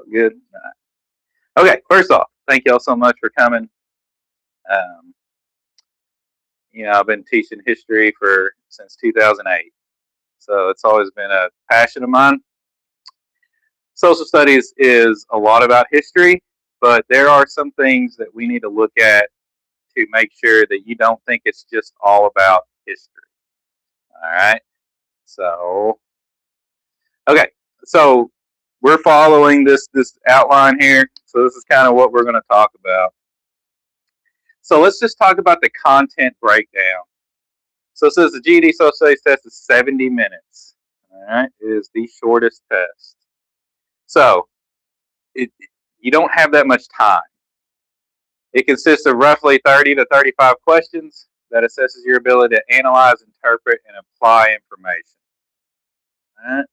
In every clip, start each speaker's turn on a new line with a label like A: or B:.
A: Good. Okay, first off, thank y'all so much for coming. Um, I've been teaching history for since 2008, so it's always been a passion of mine. Social studies is a lot about history, but there are some things that we need to look at to make sure that you don't think it's just all about history. All right. So, okay. So we're following this outline here. So this is kind of what we're going to talk about. So let's just talk about the content breakdown. So it says the GED Social Studies test is 70 minutes. All right, it is the shortest test. So it, you don't have that much time. It consists of roughly 30 to 35 questions that assesses your ability to analyze, interpret, and apply information. All right.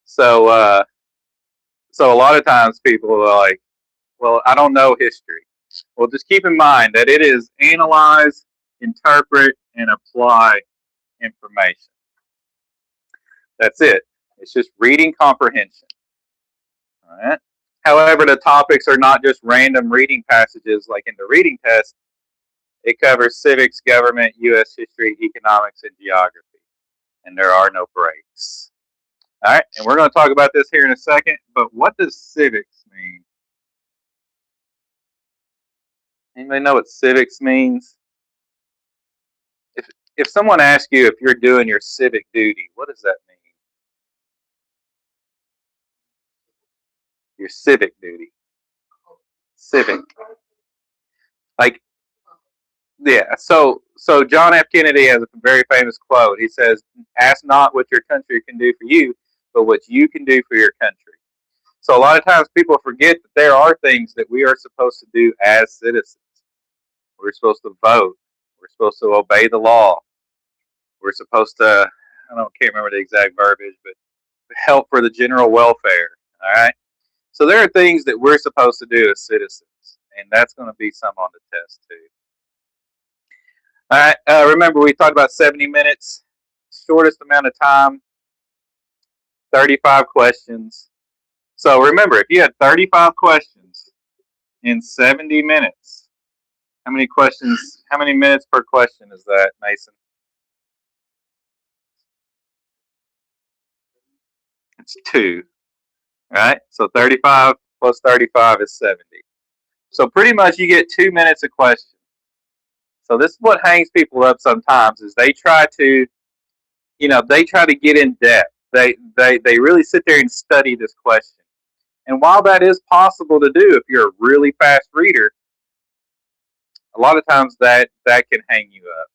A: So, so a lot of times people are like, well, I don't know history. Well, just keep in mind that it is analyze, interpret, and apply information. That's it. It's just reading comprehension. All right. However, the topics are not just random reading passages like in the reading test. It covers civics, government, U.S. history, economics, and geography. And there are no breaks. All right. And we're going to talk about this here in a second. But what does civics mean? Anybody know what civics means? If someone asks you if you're doing your civic duty, what does that mean? Your civic duty. Civic. Like, yeah. So John F. Kennedy has a very famous quote. He says, "Ask not what your country can do for you, but what you can do for your country." So a lot of times people forget that there are things that we are supposed to do as citizens. We're supposed to vote. We're supposed to obey the law. We're supposed to, can't remember the exact verbiage, but help for the general welfare. All right. So there are things that we're supposed to do as citizens, and that's going to be some on the test too. All right. Remember, we talked about 70 minutes, shortest amount of time, 35 questions. So remember, if you had 35 questions in 70 minutes, how many questions, how many minutes per question is that, Mason? It's 2, right? So 35 plus 35 is 70. So pretty much you get 2 minutes a question. So this is what hangs people up sometimes is they try to, they try to get in depth. They really sit there and study this question. And while that is possible to do if you're a really fast reader, a lot of times that can hang you up.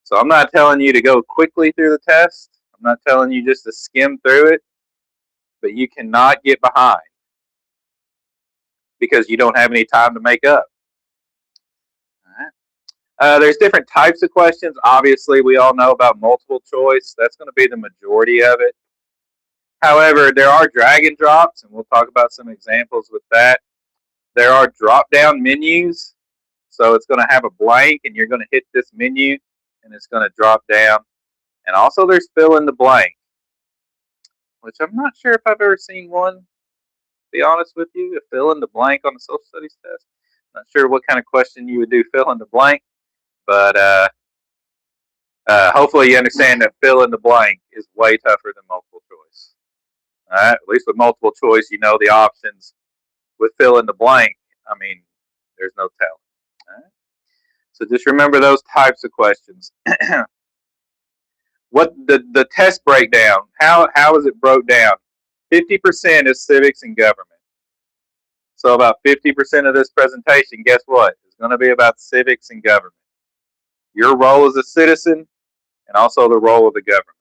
A: So I'm not telling you to go quickly through the test. I'm not telling you just to skim through it, but you cannot get behind because you don't have any time to make up. All right. There's different types of questions. Obviously, we all know about multiple choice. That's going to be the majority of it. However, there are drag and drops, and we'll talk about some examples with that. There are drop-down menus. So it's going to have a blank, and you're going to hit this menu, and it's going to drop down. And also there's fill in the blank, which I'm not sure if I've ever seen one, to be honest with you, a fill in the blank on the social studies test. Not sure what kind of question you would do fill in the blank, but hopefully you understand that fill in the blank is way tougher than multiple choice. All right, at least with multiple choice, you know the options. With fill in the blank, I mean, there's no telling. All right? So just remember those types of questions. What the test breakdown? How is it broke down? 50% is civics and government. So about 50% of this presentation, guess what? Is going to be about civics and government. Your role as a citizen, and also the role of the government.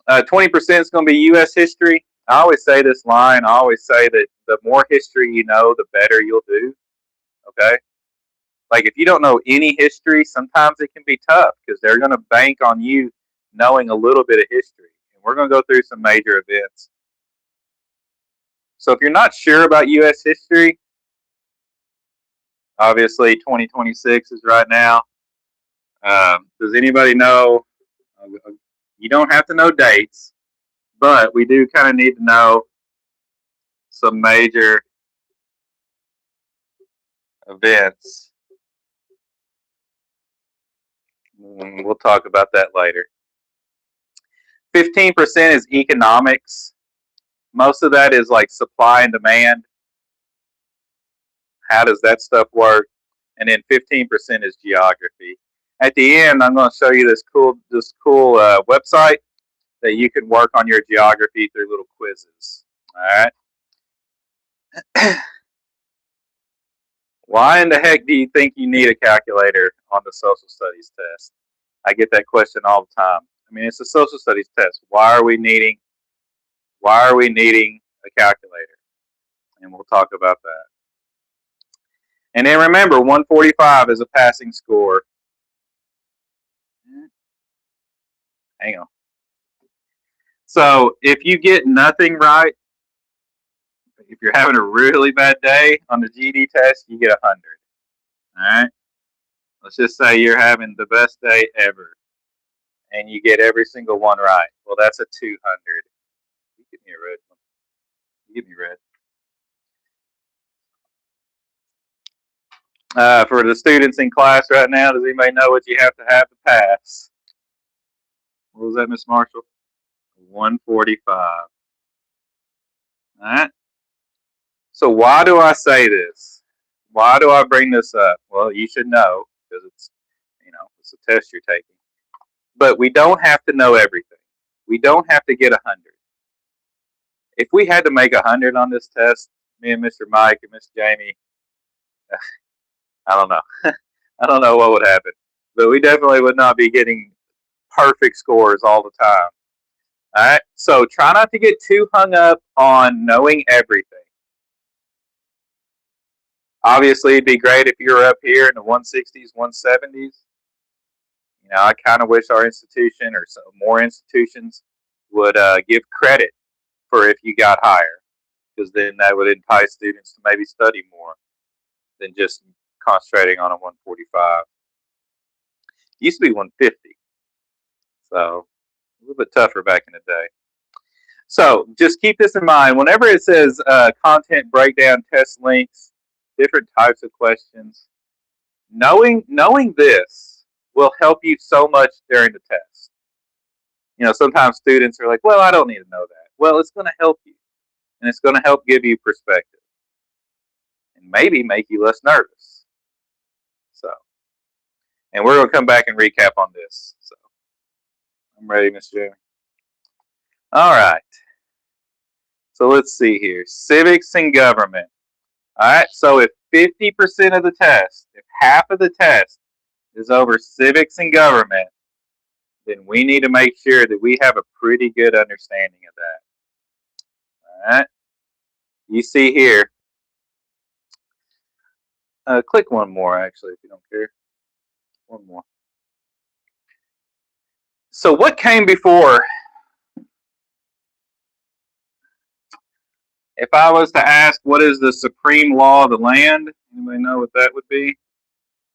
A: 20% is going to be U.S. history. I always say this line. I always say that the more history you know, the better you'll do. Okay. Like if you don't know any history, sometimes it can be tough because they're going to bank on you knowing a little bit of history. And we're going to go through some major events. So if you're not sure about U.S. history, obviously 2026 is right now. Does anybody know? You don't have to know dates, But we do kind of need to know some major events. We'll talk about that later. 15% is economics. Most of that is like supply and demand. How does that stuff work? And then 15% is geography. At the end, I'm going to show you this cool website that you can work on your geography through little quizzes. All right. Why in the heck do you think you need a calculator on the social studies test? I get that question all the time. I mean, it's a social studies test. Why are we needing a calculator? And we'll talk about that. And then remember, 145 is a passing score. Hang on. So if you get nothing right, if you're having a really bad day on the GED test, you get 100. All right. Let's just say you're having the best day ever, and you get every single one right. Well, that's a 200. You give me a red one. You give me red. For the students in class right now, does anybody know what you have to pass? What was that, Miss Marshall? 145. All right. So why do I say this? Why do I bring this up? Well, you should know because it's a test you're taking. But we don't have to know everything. We don't have to get 100. If we had to make 100 on this test, me and Mr. Mike and Miss Jamie, I don't know. I don't know what would happen. But we definitely would not be getting perfect scores all the time. All right. So try not to get too hung up on knowing everything. Obviously, it'd be great if you were up here in the 160s, 170s. I kind of wish our institution or more institutions would give credit for if you got higher, because then that would entice students to maybe study more than just concentrating on a 145. It used to be 150, so a little bit tougher back in the day. So just keep this in mind. Whenever it says content breakdown, test links, different types of questions, knowing this will help you so much during the test. Sometimes students are like, well, I don't need to know that. Well, it's going to help you, and it's going to help give you perspective and maybe make you less nervous. And we're going to come back and recap on this. So I'm ready, Miss Jamie. All right. So let's see here. Civics and government. All right. So if 50% of the test, if half of the test is over civics and government, then we need to make sure that we have a pretty good understanding of that. All right. You see here. Click one more, actually, if you don't care. One more. So what came before? If I was to ask what is the supreme law of the land, anybody know what that would be?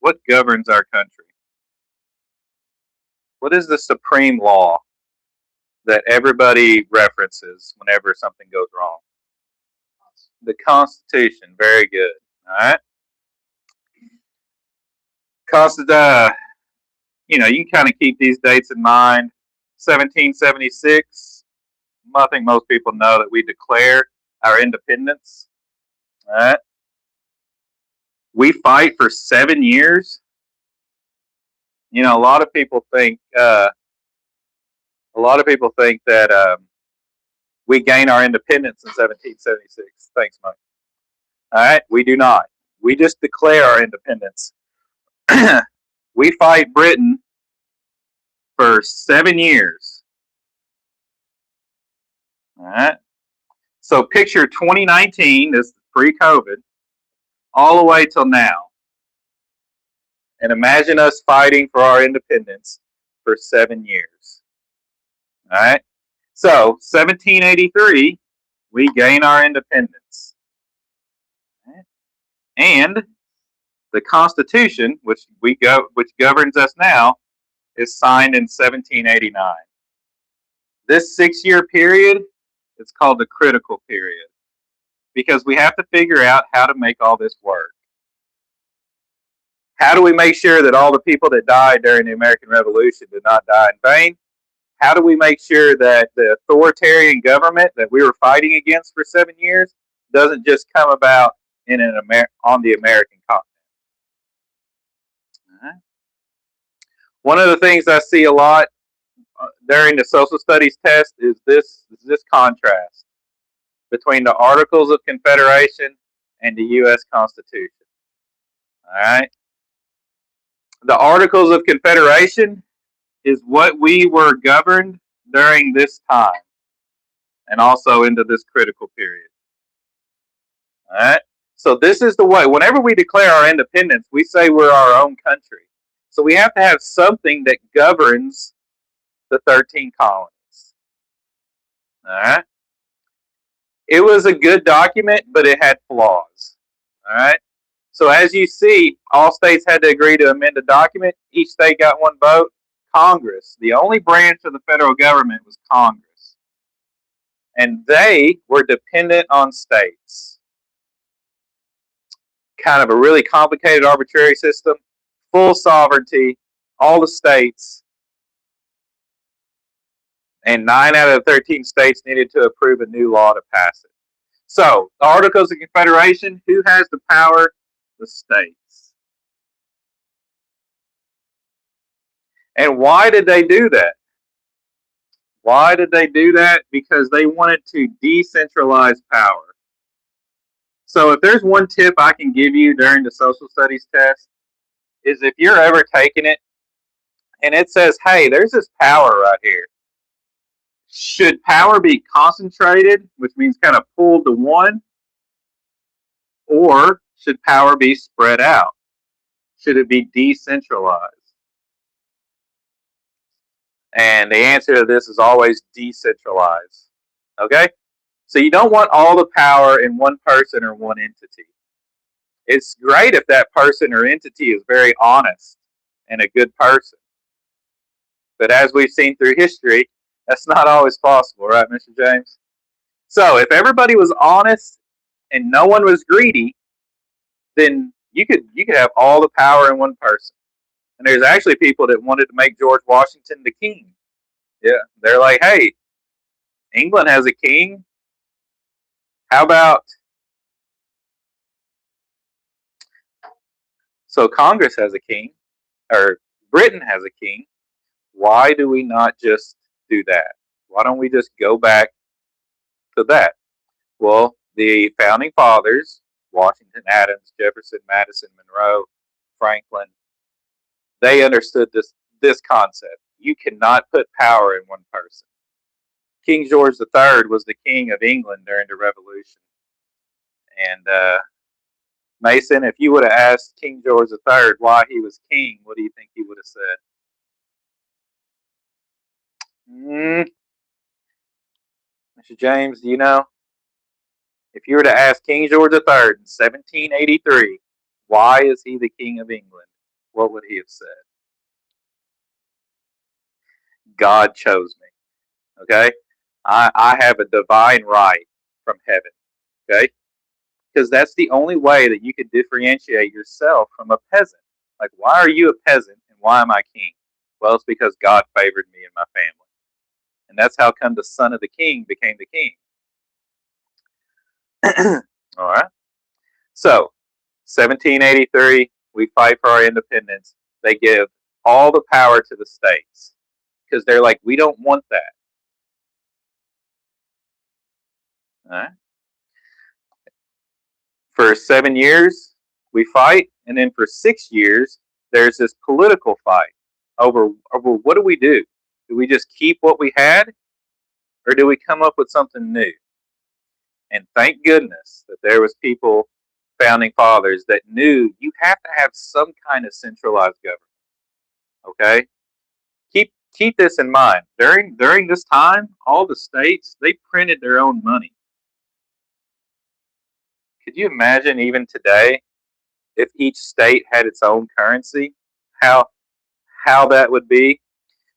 A: What governs our country? What is the supreme law that everybody references whenever something goes wrong? The Constitution. Very good. All right. You can kind of keep these dates in mind. 1776. I think most people know that we declare our independence. All right. We fight for 7 years. A lot of people think that we gain our independence in 1776. Thanks, Mike. All right, we do not. We just declare our independence. We fight Britain for 7 years. All right. So picture 2019, this is pre-COVID, all the way till now. And imagine us fighting for our independence for 7 years. All right. So 1783, we gain our independence. Right. And the Constitution, which governs us now, is signed in 1789. This 6-year period, it's called the critical period, because we have to figure out how to make all this work. How do we make sure that all the people that died during the American Revolution did not die in vain? How do we make sure that the authoritarian government that we were fighting against for 7 years doesn't just come about on the American continent? Uh-huh. One of the things I see a lot during the social studies test is this contrast between the Articles of Confederation and the U.S. Constitution. All right. The Articles of Confederation is what we were governed during this time and also into this critical period. All right. So this is the way. Whenever we declare our independence, we say we're our own country. So we have to have something that governs the 13 colonies. All right. It was a good document, but it had flaws. All right. So as you see, all states had to agree to amend the document. Each state got one vote. Congress, the only branch of the federal government was Congress. And they were dependent on states. Kind of a really complicated arbitrary system. Full sovereignty, all the states. And 9 out of the 13 states needed to approve a new law to pass it. So, the Articles of Confederation, who has the power? The states. And why did they do that? Why did they do that? Because they wanted to decentralize power. So if there's one tip I can give you during the social studies test, is if you're ever taking it and it says, hey, there's this power right here. Should power be concentrated, which means kind of pulled to one, or should power be spread out? Should it be decentralized? And the answer to this is always decentralized. Okay? So you don't want all the power in one person or one entity. It's great if that person or entity is very honest and a good person. But as we've seen through history, that's not always possible, right, Mr. James? So if everybody was honest and no one was greedy, then you could have all the power in one person. And there's actually people that wanted to make George Washington the king. Yeah, they're like, hey, England has a king. How about... So Congress has a king, or Britain has a king. Why do we not just do that? Why don't we just go back to that? Well, the founding fathers, Washington, Adams, Jefferson, Madison, Monroe, Franklin, they understood this concept. You cannot put power in one person. King George III was the king of England during the Revolution. And Mason, if you would have asked King George III why he was king, what do you think he would have said? Mr. James, do you know? If you were to ask King George III in 1783, why is he the king of England? What would he have said? God chose me. Okay? I have a divine right from heaven. Okay? Because that's the only way that you could differentiate yourself from a peasant. Like, why are you a peasant and why am I king? Well, it's because God favored me and my family. And that's how come the son of the king became the king. All right. So, 1783, we fight for our independence. They give all the power to the states because they're like, we don't want that. All right. For 7 years, we fight, and then for 6 years, there's this political fight over what do we do? Do we just keep what we had, or do we come up with something new? And thank goodness that there was people, founding fathers, that knew you have to have some kind of centralized government. Okay? Keep this in mind. During this time, all the states, they printed their own money. Could you imagine even today if each state had its own currency? How that would be?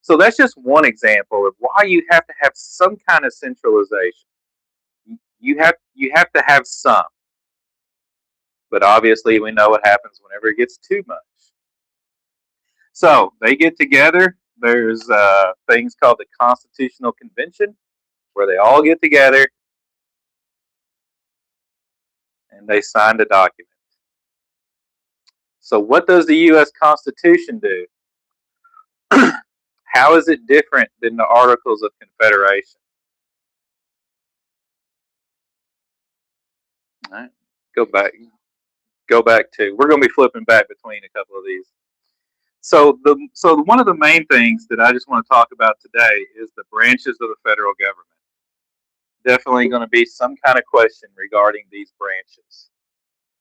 A: So that's just one example of why you have to have some kind of centralization. You have to have some, but obviously we know what happens whenever it gets too much. So they get together. There's things called the Constitutional Convention, where they all get together and they sign a document. So what does the U.S. Constitution do? How is it different than the Articles of Confederation? All right, go back. Go back to. We're going to be flipping back between a couple of these. So one of the main things that I just want to talk about today is the branches of the federal government. Definitely going to be some kind of question regarding these branches.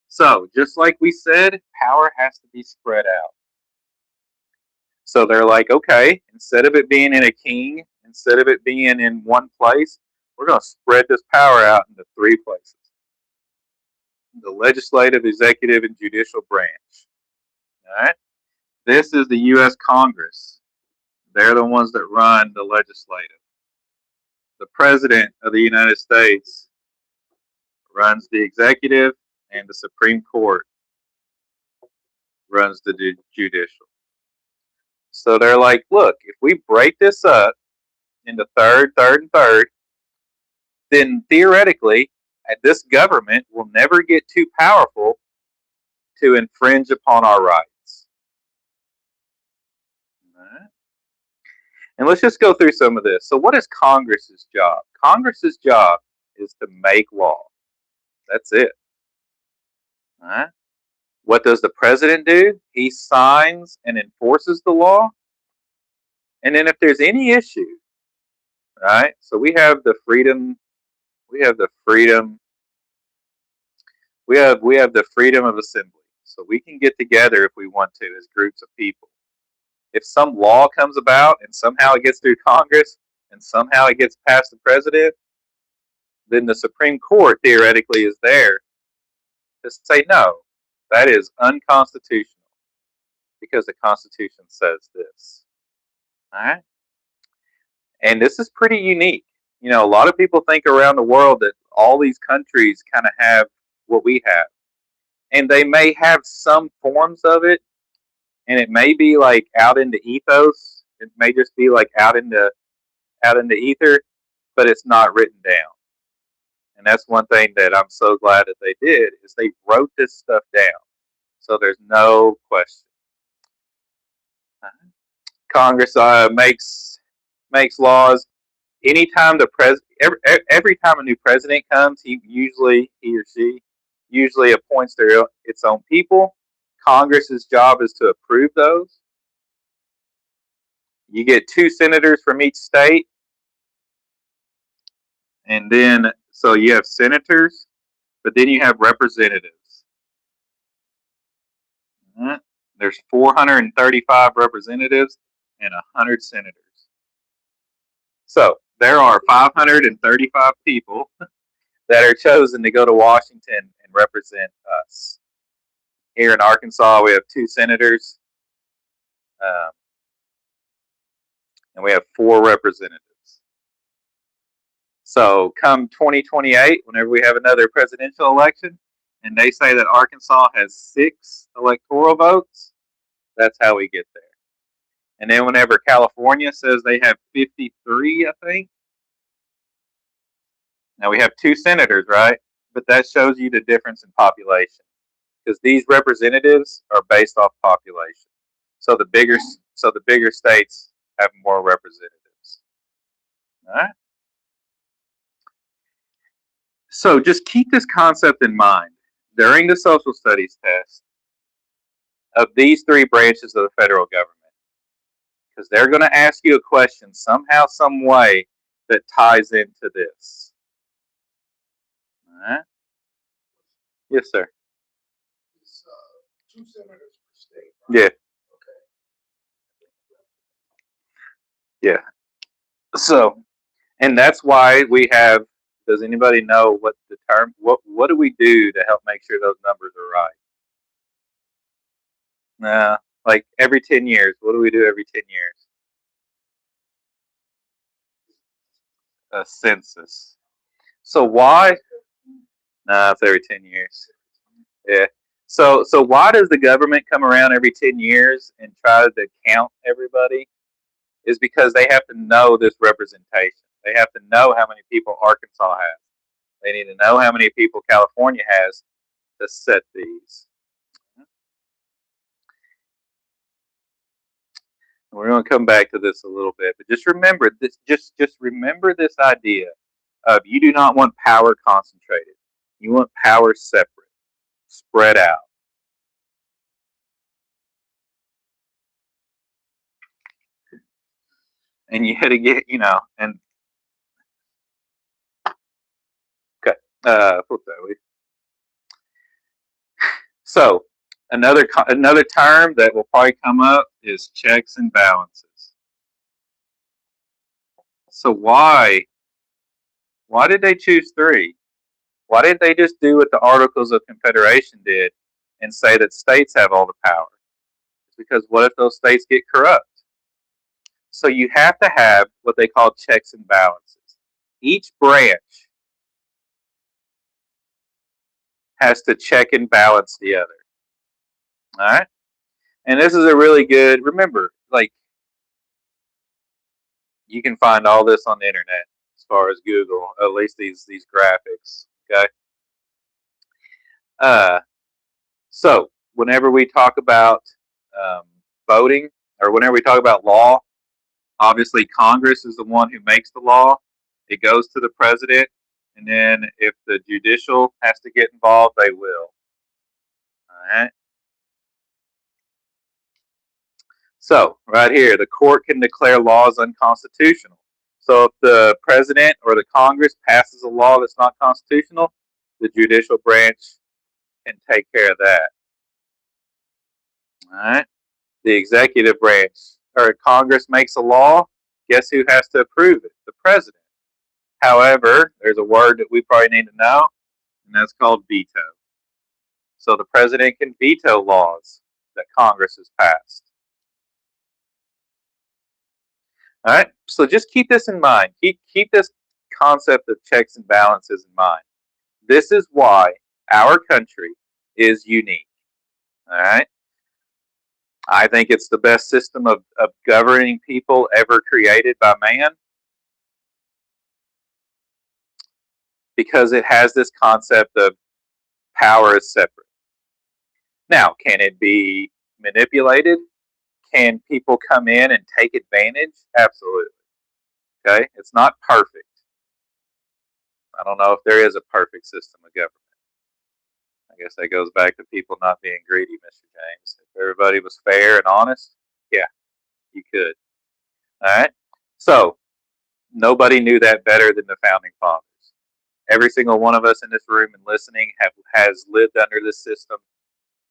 A: So just like we said, power has to be spread out. So they're like, okay, instead of it being in a king, instead of it being in one place, we're going to spread this power out into three places: the legislative, executive, and judicial branch. All right. This is the U.S. Congress. They're the ones that run the legislative. The President of the United States runs the executive, and the Supreme Court runs the judicial. So they're like, look, if we break this up into third, and third, then theoretically, this government will never get too powerful to infringe upon our rights. Right. And let's just go through some of this. So what is Congress's job? Congress's job is to make law. That's it. All right. What does the president do? He signs and enforces the law. And then if there's any issue, right? So we have the freedom we have the freedom of assembly. So we can get together if we want to as groups of people. If some law comes about and somehow it gets through Congress and somehow it gets past the president, then the Supreme Court theoretically is there to say no, that is unconstitutional because the Constitution says this. All right? And this is pretty unique. You know, a lot of people think around the world that all these countries kind of have what we have. And they may have some forms of it, and it may be like out into ethos. It may just be like out into ether, but it's not written down. And that's one thing that I'm so glad that they did is they wrote this stuff down. So there's no question. Congress makes laws. Anytime every time a new president comes, he or she usually appoints its own people. Congress's job is to approve those. You get 2 senators from each state, and then so you have senators, but then you have representatives. There's 435 representatives and 100 senators. So there are 535 people that are chosen to go to Washington and represent us. Here in Arkansas, we have 2 senators, and we have 4 representatives. So come 2028, whenever we have another presidential election, and they say that Arkansas has 6 electoral votes, that's how we get there. And then whenever California says they have 53, I think. Now we have 2 senators, right? But that shows you the difference in population, because these representatives are based off population. So the bigger states have more representatives. All right. So just keep this concept in mind during the social studies test of these 3 branches of the federal government, because they're going to ask you a question somehow, some way that ties into this. All right. Yes, sir.
B: It's 2 senators per state.
A: Right? Yeah.
B: Okay.
A: Yeah. So, and that's why we have. Does anybody know what the term? What do we do to help make sure those numbers are right? Like every 10 years. What do we do every 10 years? A census. So why? Nah, it's every 10 years. Yeah. So why does the government come around every 10 years and try to count everybody? Is because they have to know this representation. They have to know how many people Arkansas has. They need to know how many people California has to set these. We're going to come back to this a little bit, but just remember this. Just remember this idea of you do not want power concentrated. You want power separate, spread out. And you had to get, and okay, flip that way. So another term that will probably come up is checks and balances. So why did they choose three? Why didn't they just do what the Articles of Confederation did and say that states have all the power? It's because what if those states get corrupt? So you have to have what they call checks and balances. Each branch has to check and balance the other. All right? And this is a really good, remember, like, you can find all this on the internet as far as Google, at least these graphics. Okay. Uh, so whenever we talk about um, voting, or whenever we talk about law, obviously Congress is the one who makes the law. It goes to the president, and then if the judicial has to get involved, they will. All right. So right here, the court can declare laws unconstitutional. So if the president or the Congress passes a law that's not constitutional, the judicial branch can take care of that. All right. The executive branch or Congress makes a law. Guess who has to approve it? The president. However, there's a word that we probably need to know, and that's called veto. So the president can veto laws that Congress has passed. All right. So just keep this in mind. Keep this concept of checks and balances in mind. This is why our country is unique. All right. I think it's the best system of governing people ever created by man because it has this concept of power is separate. Now, can it be manipulated? Can people come in and take advantage? Absolutely. Okay. It's not perfect. I don't know if there is a perfect system of government. I guess that goes back to people not being greedy, Mr. James. If everybody was fair and honest, yeah, you could. All right. So nobody knew that better than the founding fathers. Every single one of us in this room and listening has lived under this system.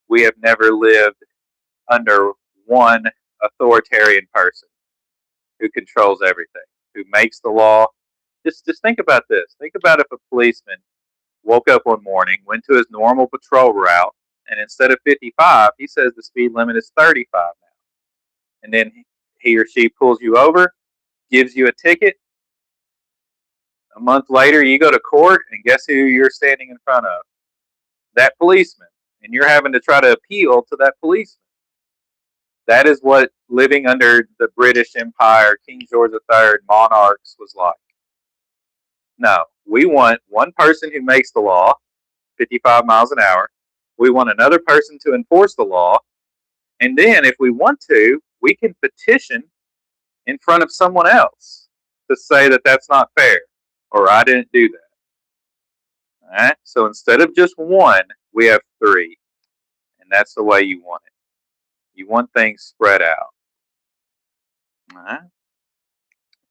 A: We have never lived under one authoritarian person who controls everything, who makes the law. Just think about this. Think about if a policeman woke up one morning, went to his normal patrol route, and instead of 55, he says the speed limit is 35 now. And then he or she pulls you over, gives you a ticket. A month later, you go to court, and guess who you're standing in front of? That policeman. And you're having to try to appeal to that policeman. That is what living under the British Empire, King George III, monarchs was like. No, we want one person who makes the law, 55 miles an hour. We want another person to enforce the law. And then, if we want to, we can petition in front of someone else to say that that's not fair or I didn't do that. All right. So instead of just one, we have three. And that's the way you want it. You want things spread out. All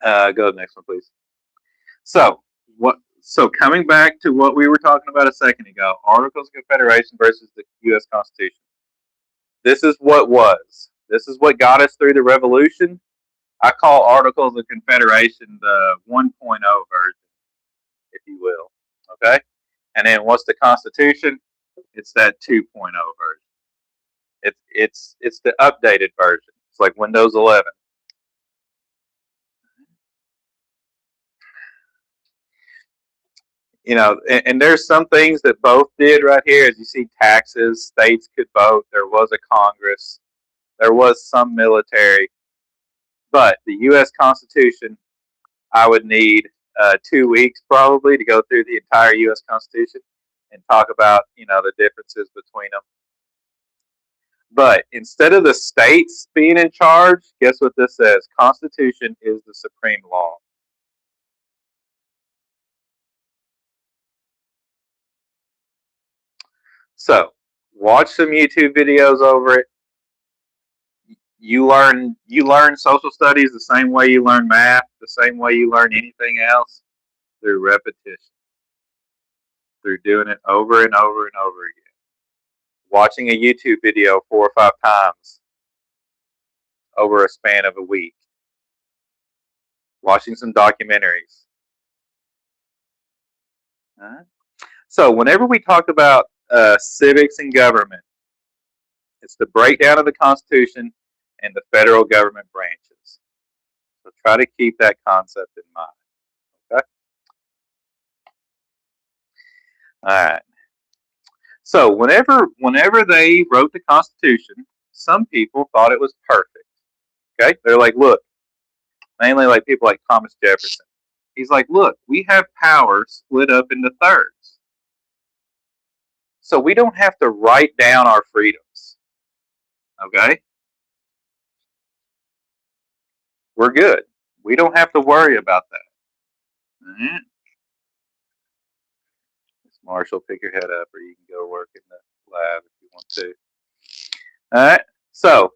A: right. Go to the next one, please. So coming back to what we were talking about a second ago, Articles of Confederation versus the U.S. Constitution. This is what was. This is what got us through the Revolution. I call Articles of Confederation the 1.0 version, if you will. Okay? And then what's the Constitution? It's that 2.0 version. It's the updated version. It's like Windows 11. And there's some things that both did right here. As you see, taxes, states could vote. There was a Congress. There was some military. But the U.S. Constitution, I would need 2 weeks probably to go through the entire U.S. Constitution and talk about, the differences between them. But instead of the states being in charge, guess what this says? Constitution is the supreme law. So, watch some YouTube videos over it. You learn social studies the same way you learn math, the same way you learn anything else, through repetition, through doing it over and over and over again. Watching a YouTube video 4 or 5 times over a span of a week. Watching some documentaries. So whenever we talk about civics and government, it's the breakdown of the Constitution and the federal government branches. So try to keep that concept in mind. Okay? All right. So whenever they wrote the Constitution, some people thought it was perfect. Okay? They're like, look, mainly like people like Thomas Jefferson. He's like, look, we have power split up into thirds. So we don't have to write down our freedoms. Okay? We're good. We don't have to worry about that. All right? Marshall, pick your head up, or you can go work in the lab if you want to. All right. So,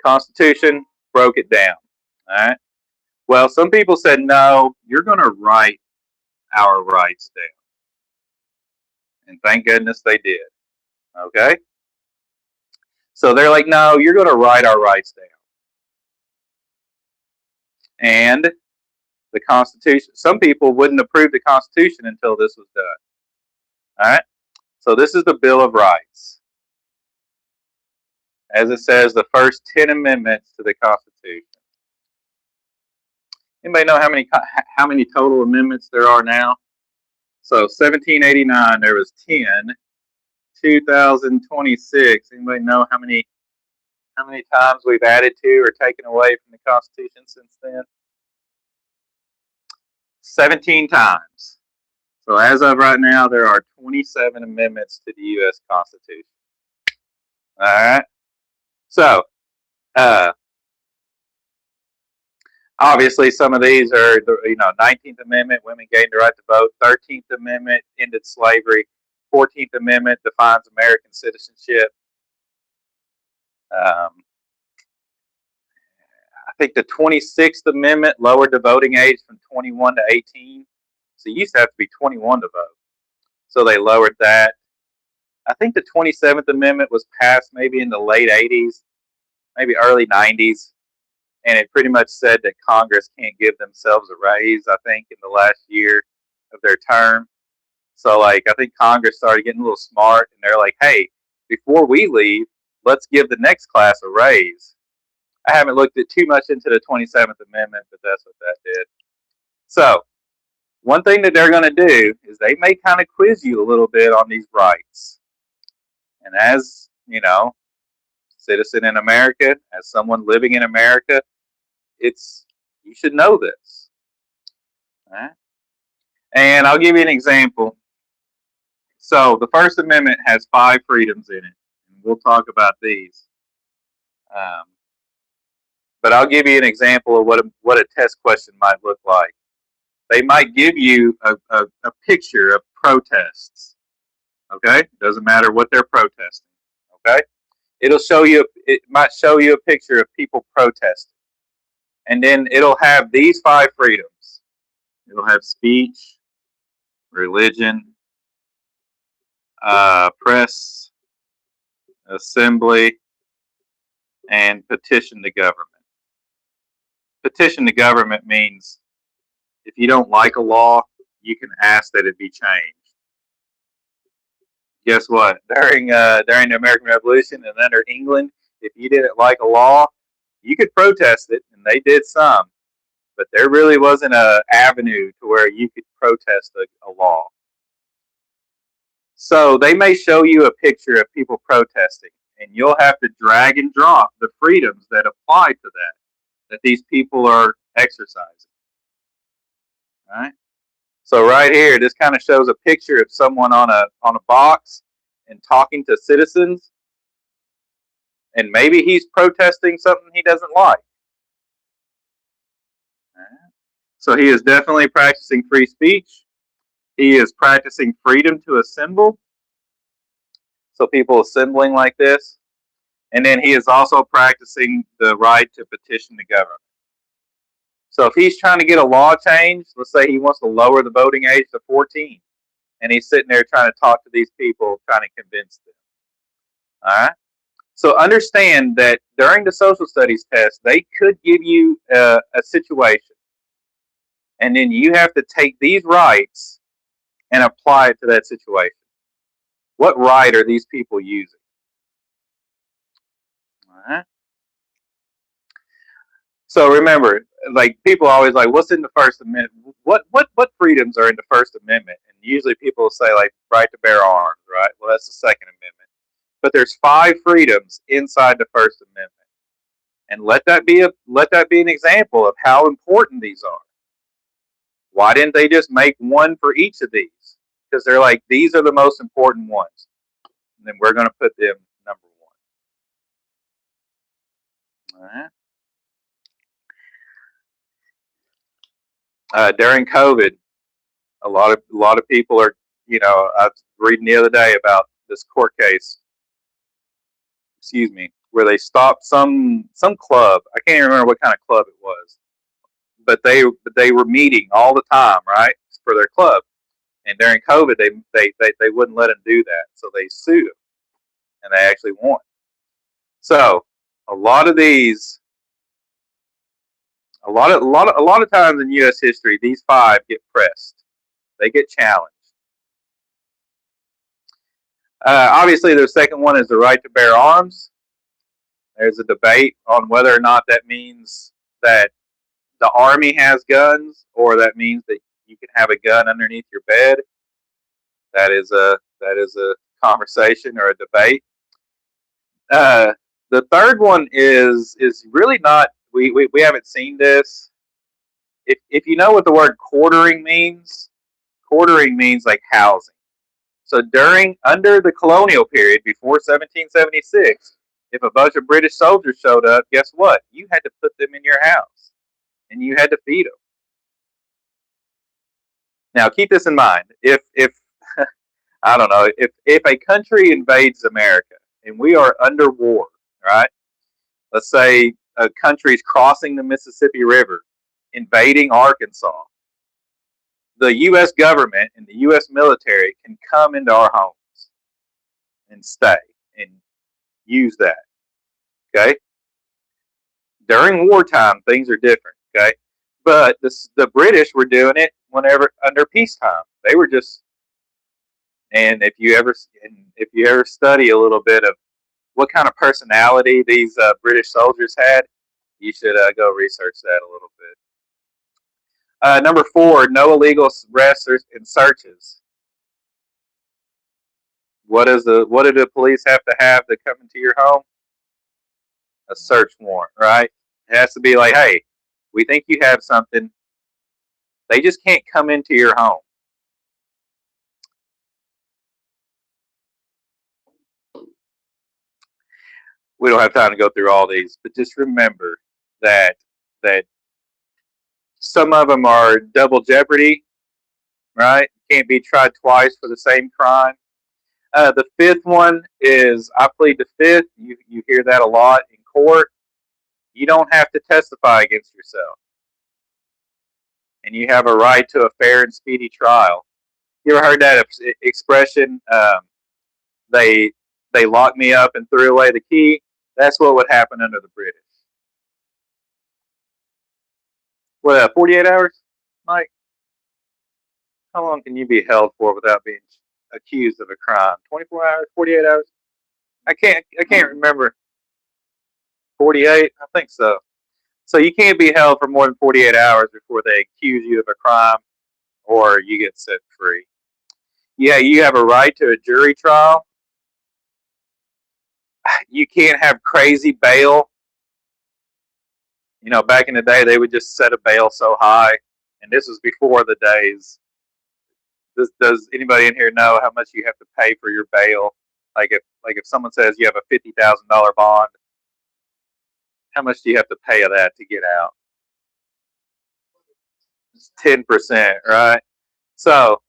A: Constitution broke it down. All right. Well, some people said, no, you're going to write our rights down. And thank goodness they did. Okay. So they're like, no, you're going to write our rights down. And the Constitution, some people wouldn't approve the Constitution until this was done. All right. So this is the Bill of Rights. As it says, the first 10 amendments to the Constitution. Anybody know how many total amendments there are now? So 1789 there was 10. 2026. Anybody know how many times we've added to or taken away from the Constitution since then? 17 times. So as of right now, there are 27 amendments to the U.S. Constitution. All right. So, obviously, some of these are, 19th Amendment, women gained the right to vote. 13th Amendment ended slavery. 14th Amendment defines American citizenship. I think the 26th Amendment lowered the voting age from 21 to 18. So you used to have to be 21 to vote. So they lowered that. I think the 27th Amendment was passed maybe in the late 80s, maybe early 90s. And it pretty much said that Congress can't give themselves a raise, I think, in the last year of their term. So, I think Congress started getting a little smart, and they're like, hey, before we leave, let's give the next class a raise. I haven't looked at too much into the 27th Amendment, but that's what that did. So, one thing that they're going to do is they may kind of quiz you a little bit on these rights. And as, citizen in America, as someone living in America, you should know this. All right? And I'll give you an example. So the First Amendment has 5 freedoms in it. And we'll talk about these. But I'll give you an example of what a test question might look like. They might give you a picture of protests. Okay? Doesn't matter what they're protesting. Okay? It might show you a picture of people protesting. And then it'll have these 5 freedoms. It'll have speech, religion, press, assembly, and petition the government. Petition the government means if you don't like a law, you can ask that it be changed. Guess what? During the American Revolution and under England, if you didn't like a law, you could protest it, and they did some. But there really wasn't an avenue to where you could protest a law. So they may show you a picture of people protesting, and you'll have to drag and drop the freedoms that apply to that these people are exercising. All right. So right here, this kind of shows a picture of someone on a box and talking to citizens, and maybe he's protesting something he doesn't like. All right. So he is definitely practicing free speech. He is practicing freedom to assemble. So people assembling like this. And then he is also practicing the right to petition the government. So if he's trying to get a law changed, let's say he wants to lower the voting age to 14, and he's sitting there trying to talk to these people, trying to convince them. All right. So understand that during the social studies test, they could give you a situation, and then you have to take these rights and apply it to that situation. What right are these people using? All right. So remember, like people always like, what's in the First Amendment? What freedoms are in the First Amendment? And usually people say like right to bear arms, right? Well, that's the Second Amendment. But there's 5 freedoms inside the First Amendment, and let that be an example of how important these are. Why didn't they just make one for each of these? Because they're like, these are the most important ones, and then we're going to put them number 1. All right. During COVID, a lot of people are, I was reading the other day about this court case, where they stopped some club. I can't even remember what kind of club it was, but they were meeting all the time, right, for their club. And during COVID, they wouldn't let them do that, so they sued them, and they actually won. So a lot of these, a lot of times in U.S. history, these 5 get pressed. They get challenged. Obviously, the second one is the right to bear arms. There's a debate on whether or not that means that the Army has guns, or that means that you can have a gun underneath your bed. That is a conversation or a debate. The third one is really not. We haven't seen this. If you know what the word quartering means like housing. So under the colonial period before 1776, if a bunch of British soldiers showed up, guess what? You had to put them in your house, and you had to feed them. Now, keep this in mind. If I don't know, if a country invades America and we are under war, right? Let's say a country's crossing the Mississippi River, invading Arkansas. The U.S. government and the U.S. military can come into our homes and stay and use that. Okay. During wartime, things are different. Okay. But the British were doing it whenever under peacetime. They were just, and if you ever study a little bit of what kind of personality these British soldiers had, you should go research that a little bit. Number 4, no illegal arrests and searches. What do the police have to come into your home? A search warrant, right? It has to be like, hey, we think you have something. They just can't come into your home. We don't have time to go through all these, but just remember that some of them are double jeopardy, right? You can't be tried twice for the same crime. The 5th one is I plead the 5th. You hear that a lot in court. You don't have to testify against yourself, and you have a right to a fair and speedy trial. You ever heard that expression? They locked me up and threw away the key. That's what would happen under the British. What, 48 hours, Mike? How long can you be held for without being accused of a crime? 24 hours, 48 hours? I can't remember. 48? I think so. So you can't be held for more than 48 hours before they accuse you of a crime or you get set free. Yeah, you have a right to a jury trial. You can't have crazy bail. Back in the day, they would just set a bail so high, and this was before the days. Does anybody in here know how much you have to pay for your bail? Like if someone says you have a $50,000 bond, how much do you have to pay of that to get out? It's 10%, right? So,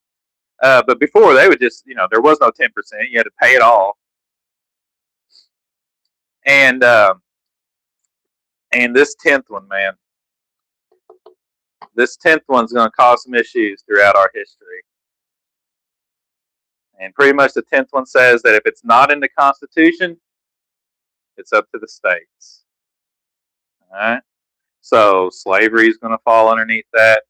A: but before they would just, there was no 10%. You had to pay it all, and this 10th one, man, this 10th one's going to cause some issues throughout our history. And pretty much the 10th one says that if it's not in the Constitution, it's up to the states. All right. So slavery is going to fall underneath that.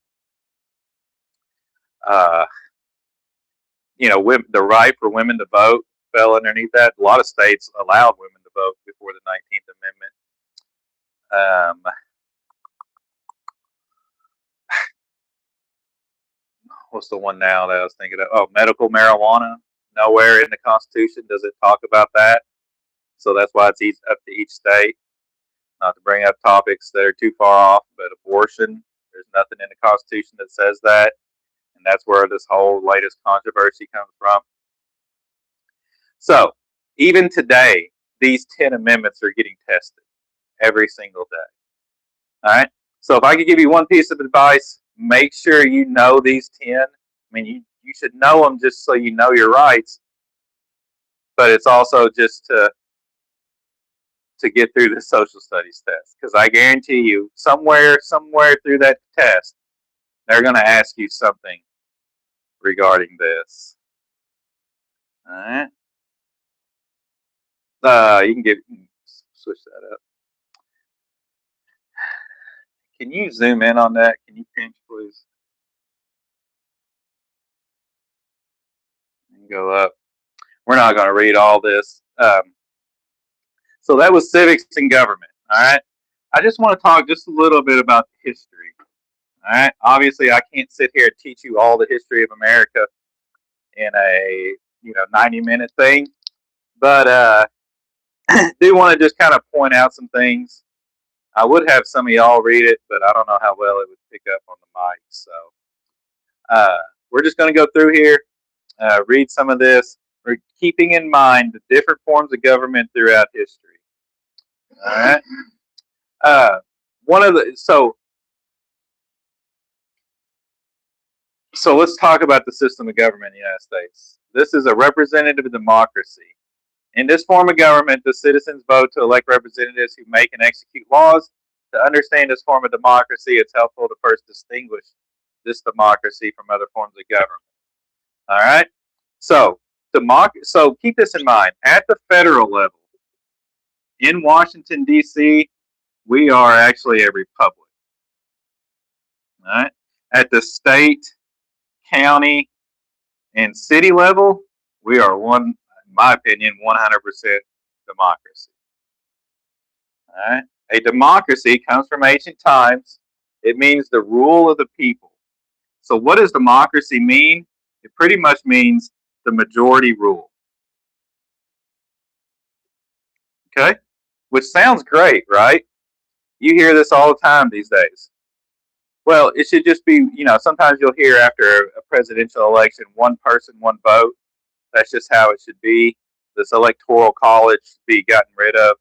A: The right for women to vote fell underneath that. A lot of states allowed women to vote before the 19th Amendment. What's the one now that I was thinking of? Oh, medical marijuana. Nowhere in the Constitution does it talk about that. So that's why it's up to each state. Not to bring up topics that are too far off, but abortion, there's nothing in the Constitution that says that. And that's where this whole latest controversy comes from. So, even today, these 10 amendments are getting tested every single day. All right? So, if I could give you one piece of advice, make sure you know these 10. I mean, you should know them just so you know your rights, but it's also just to get through the social studies test. Because I guarantee you, somewhere through that test, they're going to ask you something regarding this. All right. You can switch that up. Can you zoom in on that? Can you pinch, please? And go up. We're not going to read all this. So that was civics and government. All right. I just want to talk just a little bit about history. All right. Obviously, I can't sit here and teach you all the history of America in a 90-minute thing, but I do want to just kind of point out some things. I would have some of y'all read it, but I don't know how well it would pick up on the mic. So we're just going to go through here, read some of this. We're keeping in mind the different forms of government throughout history. All right. So let's talk about the system of government in the United States. This is a representative democracy. In this form of government, the citizens vote to elect representatives who make and execute laws. To understand this form of democracy, it's helpful to first distinguish this democracy from other forms of government. All right? So keep this in mind. At the federal level, in Washington, D.C., we are actually a republic. All right? At the state, county, and city level, we are in my opinion, 100% democracy. All right? A democracy comes from ancient times. It means the rule of the people. So what does democracy mean? It pretty much means the majority rule. Okay? Which sounds great, right? You hear this all the time these days. Well, it should just be, sometimes you'll hear after a presidential election, one person, one vote. That's just how it should be. This electoral college should be gotten rid of.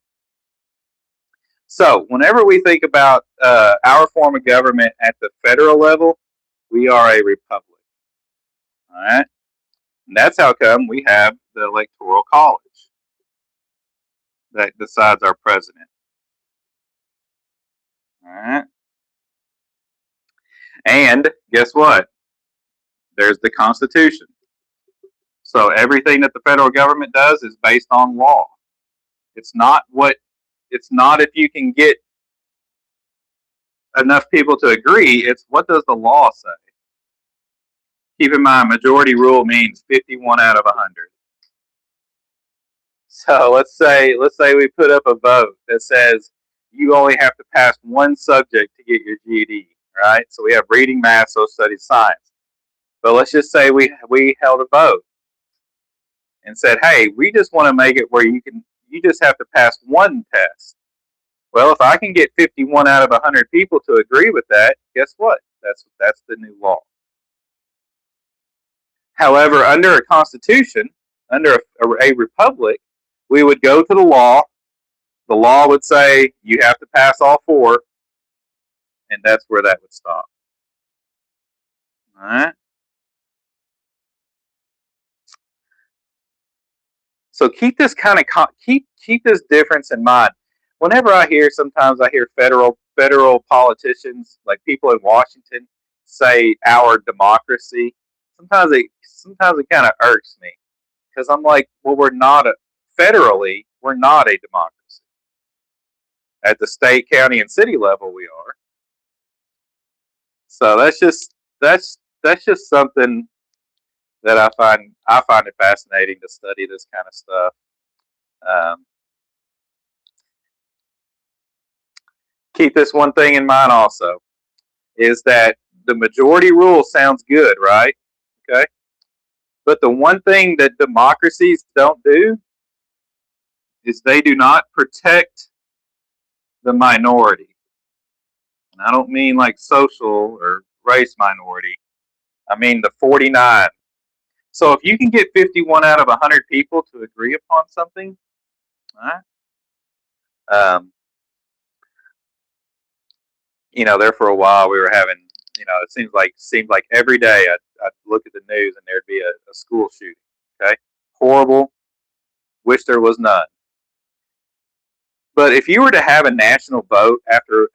A: So, whenever we think about our form of government at the federal level, we are a republic. All right? And that's how come we have the electoral college that decides our president. All right? And guess what? There's the Constitution. So, everything that the federal government does is based on law. It's not if you can get enough people to agree, it's what does the law say? Keep in mind, majority rule means 51 out of 100. So let's say we put up a vote that says you only have to pass one subject to get your GED, right? So we have reading, math, social studies, science. But let's just say we held a vote and said, hey, we just want to make it where you just have to pass one test. Well, if I can get 51 out of 100 people to agree with that, guess what? That's the new law. However, under a constitution, under a republic, we would go to the law. The law would say you have to pass all four, and that's where that would stop. All right. So keep this keep this difference in mind. Whenever sometimes I hear federal politicians, like people in Washington, say our democracy. Sometimes it kind of irks me because I'm like, well, we're not a democracy. At the state, county, and city level, we are. So that's just something that I find it fascinating to study this kind of stuff. Um, keep this one thing in mind also is that the majority rule sounds good, right? Okay. But the one thing that democracies don't do is they do not protect the minority. And I don't mean like social or race minority. I mean the 49. So if you can get 51 out of 100 people to agree upon something, right, um, there for a while we were having, it seemed like every day I'd look at the news and there'd be a school shooting. Okay, horrible. Wish there was none. But if you were to have a national vote after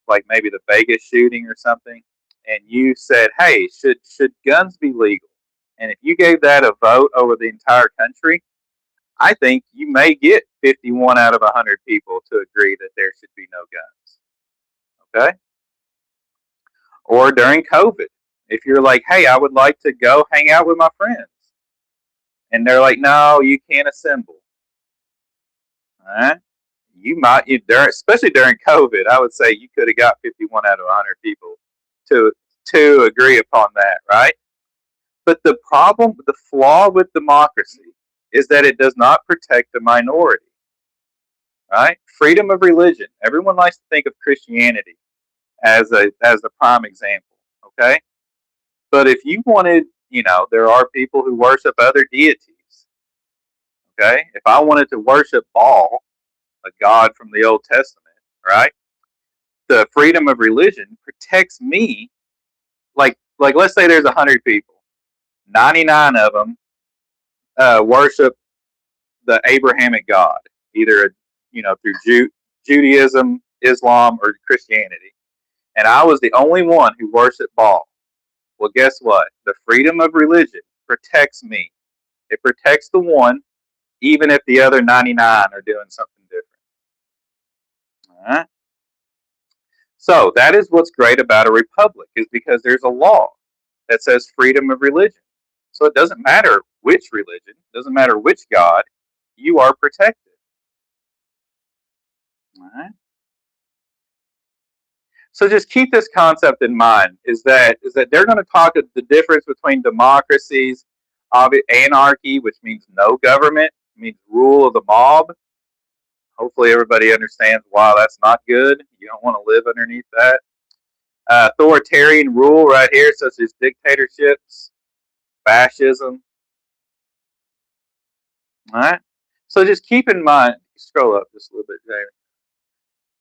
A: like maybe the Vegas shooting or something, and you said, "Hey, should guns be legal?" and if you gave that a vote over the entire country, I think you may get 51 out of 100 people to agree that there should be no guns. Okay? Or during COVID, if you're like, "Hey, I would like to go hang out with my friends," and they're like, "No, you can't assemble." All right? Especially during COVID, I would say you could have got 51 out of 100 people to agree upon that, right? But the flaw with democracy is that it does not protect the minority, right? Freedom of religion. Everyone likes to think of Christianity as the prime example, okay? But if you wanted, there are people who worship other deities, okay? If I wanted to worship Baal, a god from the Old Testament, right? The freedom of religion protects me. Like let's say there's 100 people, 99 of them worship the Abrahamic God, either through Judaism, Islam, or Christianity, and I was the only one who worshiped Baal. Well, guess what? The freedom of religion protects me. It protects the one, even if the other 99 are doing something different. All right. So that is what's great about a republic, is because there's a law that says freedom of religion. So it doesn't matter which religion, it doesn't matter which God, you are protected. All right. So just keep this concept in mind: is that they're going to talk of the difference between democracies, anarchy, which means no government, means rule of the mob. Hopefully, everybody understands why that's not good. You don't want to live underneath that. Authoritarian rule right here, such as dictatorships, fascism. All right. So just keep in mind. Scroll up just a little bit, Jamie.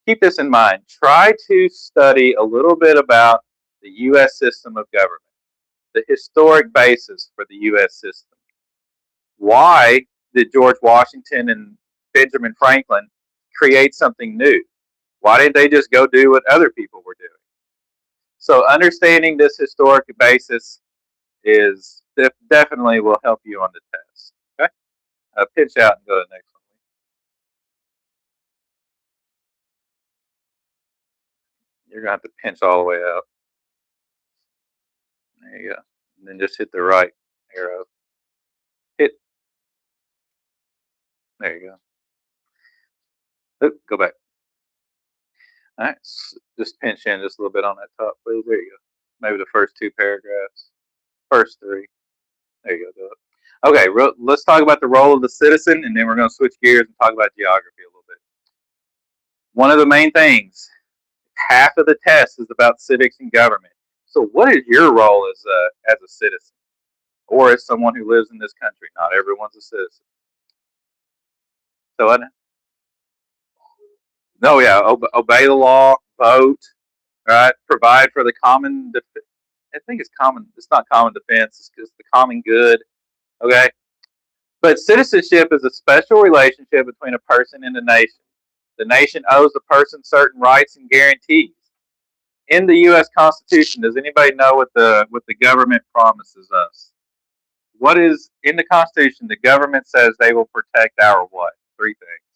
A: Keep this in mind. Try to study a little bit about the U.S. system of government, the historic basis for the U.S. system. Why did George Washington and Benjamin Franklin create something new? Why didn't they just go do what other people were doing? So understanding this historic basis is definitely will help you on the test. Okay, pinch out and go to the next one. You're gonna have to pinch all the way out. There you go. And then just hit the right arrow. Hit. There you go. Oop, go back. All right. Just pinch in just a little bit on that top, please. There you go. Maybe the first two paragraphs. First three. There you go. Do it. Okay, let's talk about the role of the citizen, and then we're going to switch gears and talk about geography a little bit. One of the main things, half of the test is about civics and government. So, what is your role as a citizen, or as someone who lives in this country? Not everyone's a citizen. So, no, yeah, obey the law, vote, right? Provide for the common. I think it's common. It's not common defense. It's the common good. Okay, but citizenship is a special relationship between a person and a nation. The nation owes the person certain rights and guarantees. In the U.S. Constitution, does anybody know what the government promises us? What is in the Constitution? The government says they will protect our what? Three things.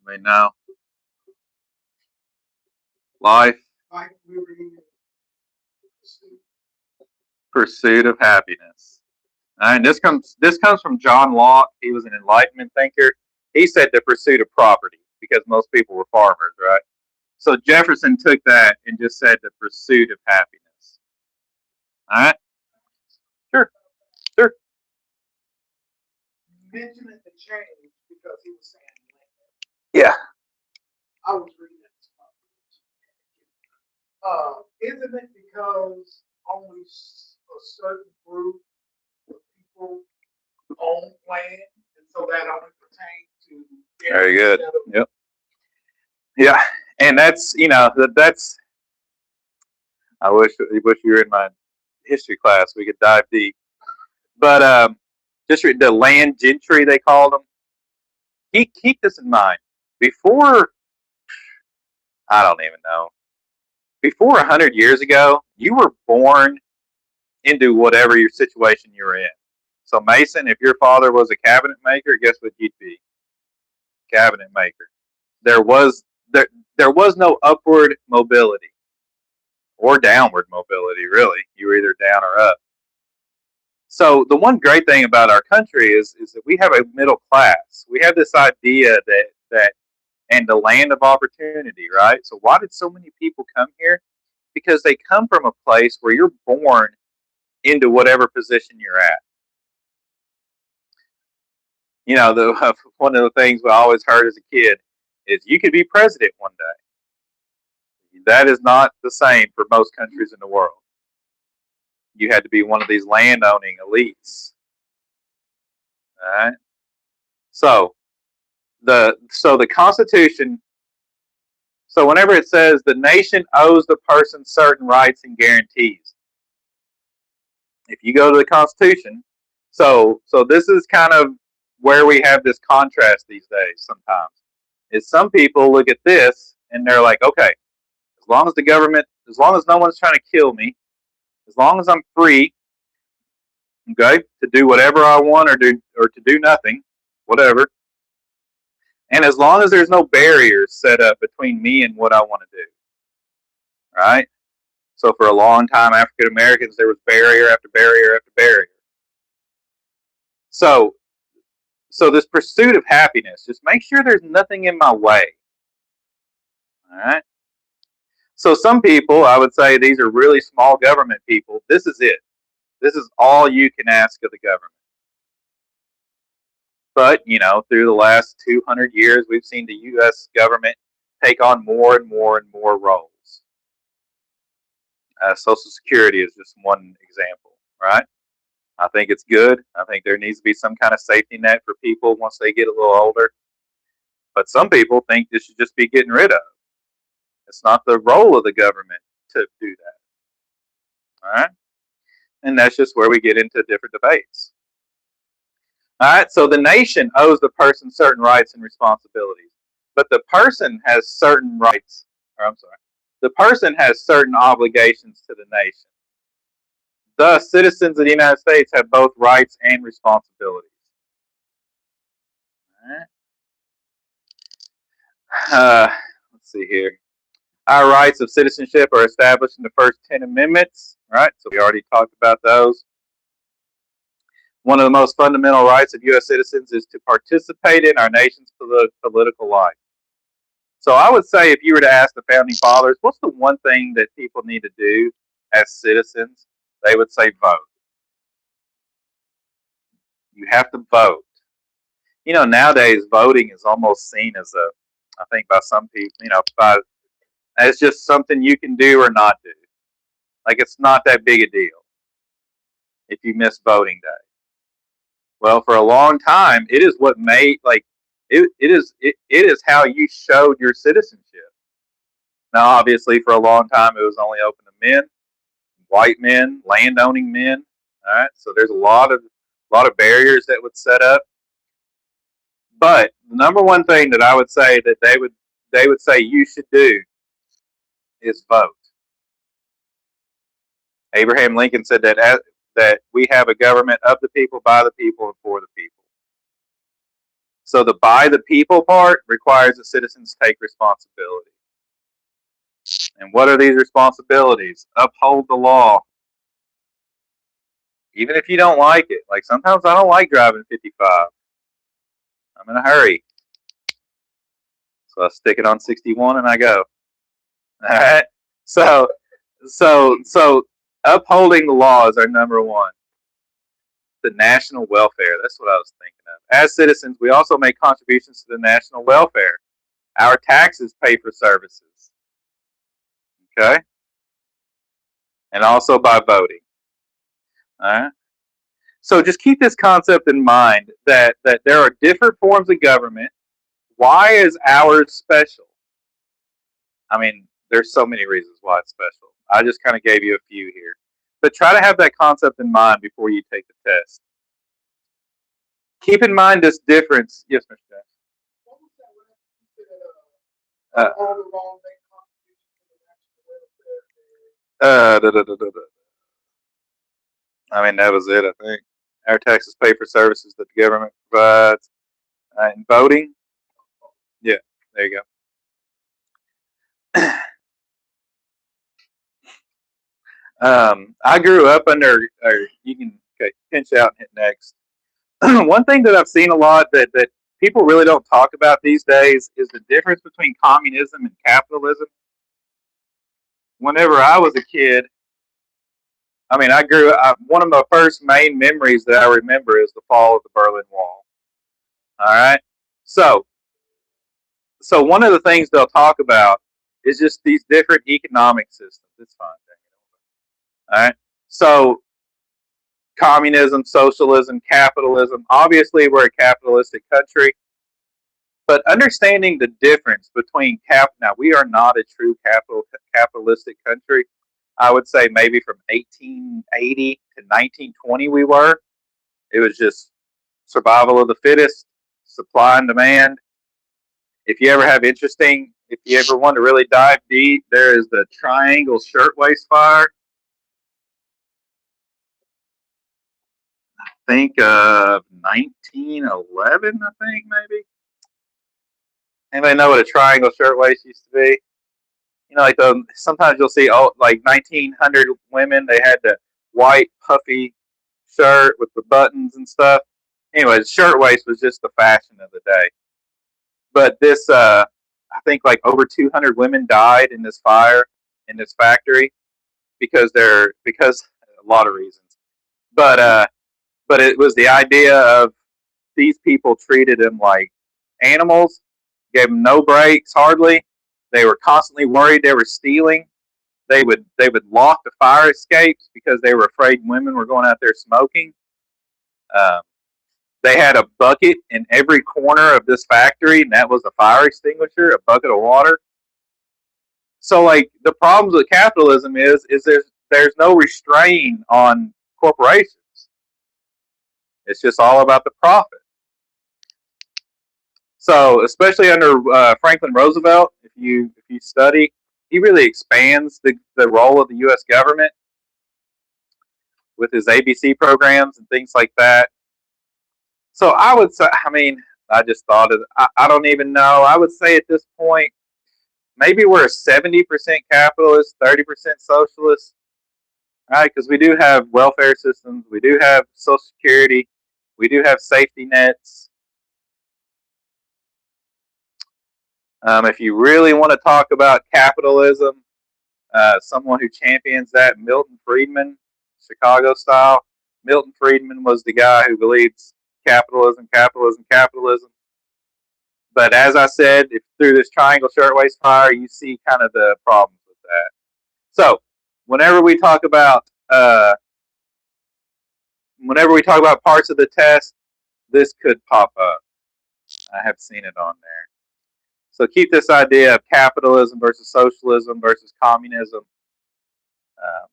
A: I mean, now life,
B: Life, liberty,
A: pursuit of happiness. And this comes from John Locke. He was an Enlightenment thinker. He said the pursuit of property because most people were farmers, right? So Jefferson took that and just said the pursuit of happiness. All right, sure, sure.
B: mentioning the change because he was saying
A: Yeah.
B: I was reading that. Isn't it because only a certain group of people own land, and so that only pertains to
A: Very good. Yep. Yeah, and that's that's. I wish you were in my history class. We could dive deep, but just the land gentry they called them. Keep this in mind. Before I don't even know. Before 100 years ago, you were born into whatever your situation you were in. So Mason, if your father was a cabinet maker, guess what you'd be? Cabinet maker. There was there was no upward mobility or downward mobility, really. You were either down or up. So the one great thing about our country is that we have a middle class. We have this idea that and the land of opportunity, right? So why did so many people come here? Because they come from a place where you're born into whatever position you're at. One of the things we always heard as a kid is you could be president one day. That is not the same for most countries in the world. You had to be one of these land owning elites. All right. So the Constitution. So whenever it says the nation owes the person certain rights and guarantees, if you go to the Constitution, so this is kind of where we have this contrast these days. Sometimes is some people look at this and they're like, okay, as long as no one's trying to kill me, as long as I'm free, okay, to do whatever I want or to do nothing, whatever, and as long as there's no barriers set up between me and what I want to do, right? So for a long time, African Americans, there was barrier after barrier after barrier. So so this pursuit of happiness, just make sure there's nothing in my way. All right. So some people, I would say these are really small government people. This is it. This is all you can ask of the government. But, through the last 200 years, we've seen the U.S. government take on more and more and more roles. Social Security is just one example, right? I think it's good. I think there needs to be some kind of safety net for people once they get a little older. But some people think this should just be getting rid of. It's not the role of the government to do that. All right? And that's just where we get into different debates. All right, so the nation owes the person certain rights and responsibilities, but the person has certain rights, or I'm sorry, the person has certain obligations to the nation. Thus, citizens of the United States have both rights and responsibilities. All right. Let's see here. Our rights of citizenship are established in the first 10 amendments, right? So we already talked about those. One of the most fundamental rights of U.S. citizens is to participate in our nation's political life. So I would say if you were to ask the founding fathers, what's the one thing that people need to do as citizens? They would say vote. You have to vote. Nowadays voting is almost seen as I think by some people, as just something you can do or not do. Like it's not that big a deal if you miss voting day. Well, for a long time, it is what made it is how you showed your citizenship. Now, obviously, for a long time, it was only open to men, white men, landowning men. All right, so there's a lot of barriers that would set up. But the number one thing that I would say that they would say you should do is vote. Abraham Lincoln said that we have a government of the people, by the people, and for the people. So the by the people part requires that citizens take responsibility. And what are these responsibilities? Uphold the law. Even if you don't like it. Like sometimes I don't like driving 55. I'm in a hurry. So I stick it on 61 and I go. All right. So upholding the law is our number one. The national welfare. That's what I was thinking of. As citizens, we also make contributions to the national welfare. Our taxes pay for services. Okay? And also by voting. All right? So just keep this concept in mind that there are different forms of government. Why is ours special? I mean, there's so many reasons why it's special. I just kind of gave you a few here. But try to have that concept in mind before you take the test. Keep in mind this difference. Yes, Mr. Jackson.
B: What was that last you said? All the wrong make contributions to the national welfare.
A: Da, da, da, da, da. I mean, that was it, I think. Our taxes pay for services that the government provides. And voting, yeah, there you go. I grew up under, or you can pinch out and hit next. One thing that I've seen a lot that people really don't talk about these days is the difference between communism and capitalism. Whenever I was a kid, I mean, I grew up, one of my first main memories that I remember is the fall of the Berlin Wall. All right. So, so one of the things they'll talk about is just these different economic systems. It's fine. All right. So communism, socialism, capitalism. Obviously, we're a capitalistic country, but understanding the difference between now we are not a true capitalistic country. I would say maybe from 1880 to 1920 we were. It was just survival of the fittest, supply and demand. If you ever want to really dive deep, there is the Triangle Shirtwaist Fire. Think of 1911, I think maybe. Anybody know what a triangle shirtwaist used to be? Like sometimes you'll see like 1900 women. They had the white puffy shirt with the buttons and stuff. Anyway, shirtwaist was just the fashion of the day. But I think like over 200 women died in this fire in this factory because a lot of reasons. But it was the idea of these people treated them like animals, gave them no breaks hardly. They were constantly worried they were stealing. They would lock the fire escapes because they were afraid women were going out there smoking. Um, they had a bucket in every corner of this factory, and that was a fire extinguisher, a bucket of water. So, like the problems with capitalism is there's no restraint on corporations. It's just all about the profit. So, especially under Franklin Roosevelt, if you study, he really expands the role of the U.S. government with his ABC programs and things like that. So, I would say, I mean, I just thought of, I don't even know. I would say at this point, maybe we're a 70% capitalist, 30% socialist, right? Because we do have welfare systems, we do have Social Security, we do have safety nets. If you really want to talk about capitalism, someone who champions that, Milton Friedman. Chicago style. Milton Friedman was the guy who believes capitalism, capitalism, capitalism. But as I said, if through this triangle shirtwaist fire, you see kind of the problems with that. So whenever we talk about parts of the test, this could pop up. I have seen it on there. So keep this idea of capitalism versus socialism versus communism. Um,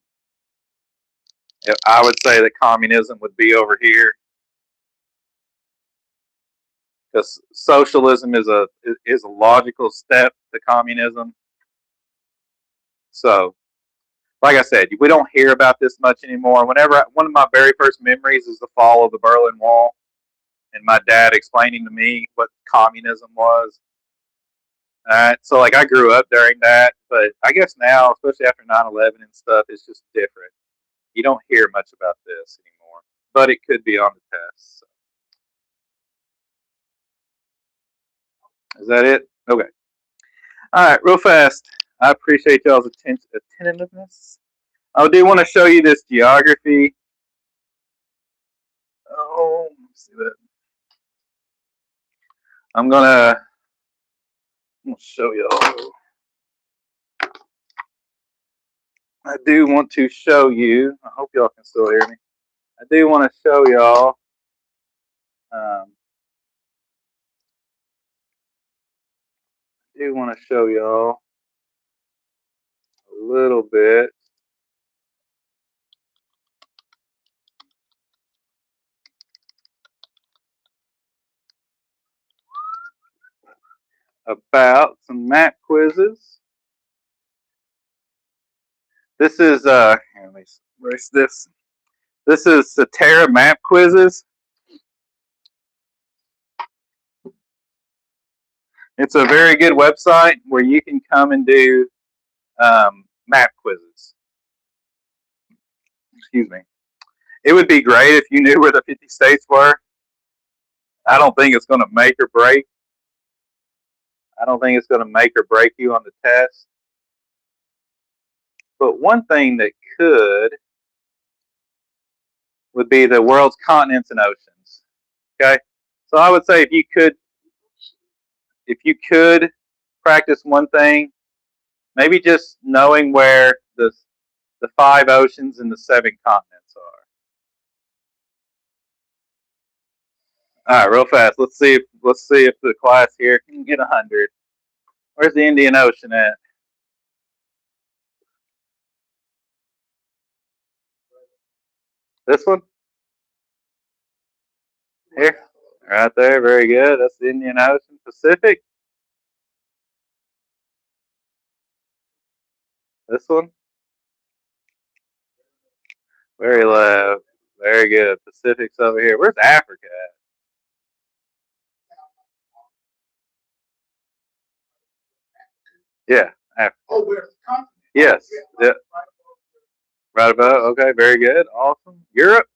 A: I would say that communism would be over here because socialism is a logical step to communism. So, like I said, we don't hear about this much anymore. One of my very first memories is the fall of the Berlin Wall, and my dad explaining to me what communism was. So like I grew up during that, but I guess now, especially after 9/11 and stuff, it's just different. You don't hear much about this anymore, but it could be on the test. So. Is that it? Okay. All right, real fast. I appreciate y'all's attentiveness. I do want to show you this geography. Oh, let's see that. I'm gonna show y'all. I do want to show you. I hope y'all can still hear me. I do want to show y'all. I do want to show y'all a little bit about some map quizzes. This is here, let me erase this. This is Satera map quizzes. It's a very good website where you can come and do map quizzes. Excuse me. It would be great if you knew where the 50 states were. I don't think it's going to make or break. I don't think it's going to make or break you on the test. But one thing that would be the world's continents and oceans. Okay, so I would say if you could practice one thing, maybe just knowing where the 5 oceans and the 7 continents are. All right, real fast. Let's see if the class here can get 100. Where's the Indian Ocean at? This one? Here? Right there. Very good. That's the Indian Ocean. Pacific? This one? Very low. Very good. Pacific's over here. Where's Africa at? Yeah, Africa.
B: Oh, where's the continent?
A: Yes. Yeah. Right above. Okay, very good. Awesome. Europe?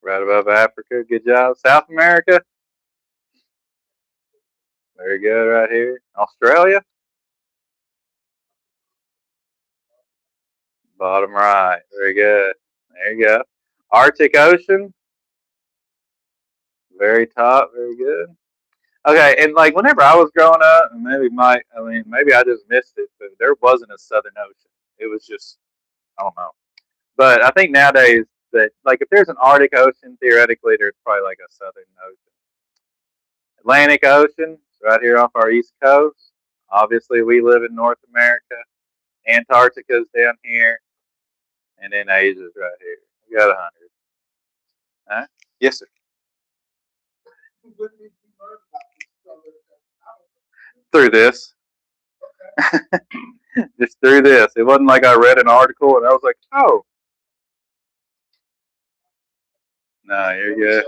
A: Right above Africa. Good job. South America? Very good right here. Australia? Bottom right. Very good. There you go. Arctic Ocean? Very top. Very good. Okay, and like whenever I was growing up, and maybe I just missed it, but there wasn't a Southern Ocean. It was just, I don't know. But I think nowadays that like if there's an Arctic Ocean, theoretically there's probably like a Southern Ocean. Atlantic Ocean, right here off our east coast. Obviously, we live in North America. Antarctica's down here, and then Asia's right here. We got 100. All right? Yes, sir. Through this. Just through this. It wasn't like I read an article and I was like, oh. No, you're good.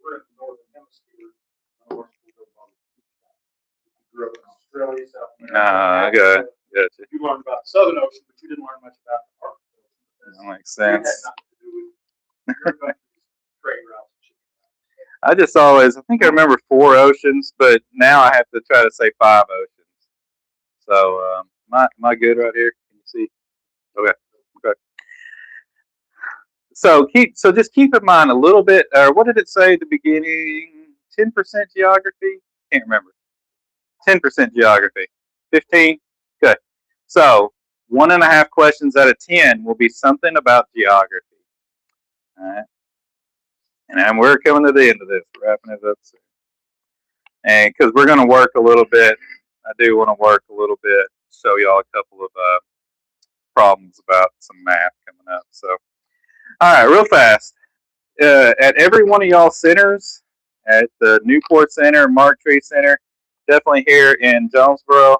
B: We're in the northern hemisphere. Grew up in Australia, South America.
A: Okay. Gotcha.
B: You learned about the Southern Ocean, but you didn't learn much about the Arctic Ocean.
A: That makes sense.
B: It had nothing to do with your country's trade routes.
A: I think I remember 4 oceans, but now I have to try to say 5 oceans. So, am I good right here? Can you see? Okay. Okay. So just keep in mind a little bit. What did it say at the beginning? 10% geography. Can't remember. 10% geography. 15. Good. So 1.5 questions out of 10 will be something about geography. All right. And we're coming to the end of this, wrapping it up soon. And because we're going to work a little bit, I do want to work a little bit, show y'all a couple of problems about some math coming up. So, all right, real fast. At every one of y'all centers, at the Newport Center, Mark Tree Center, definitely here in Jonesboro,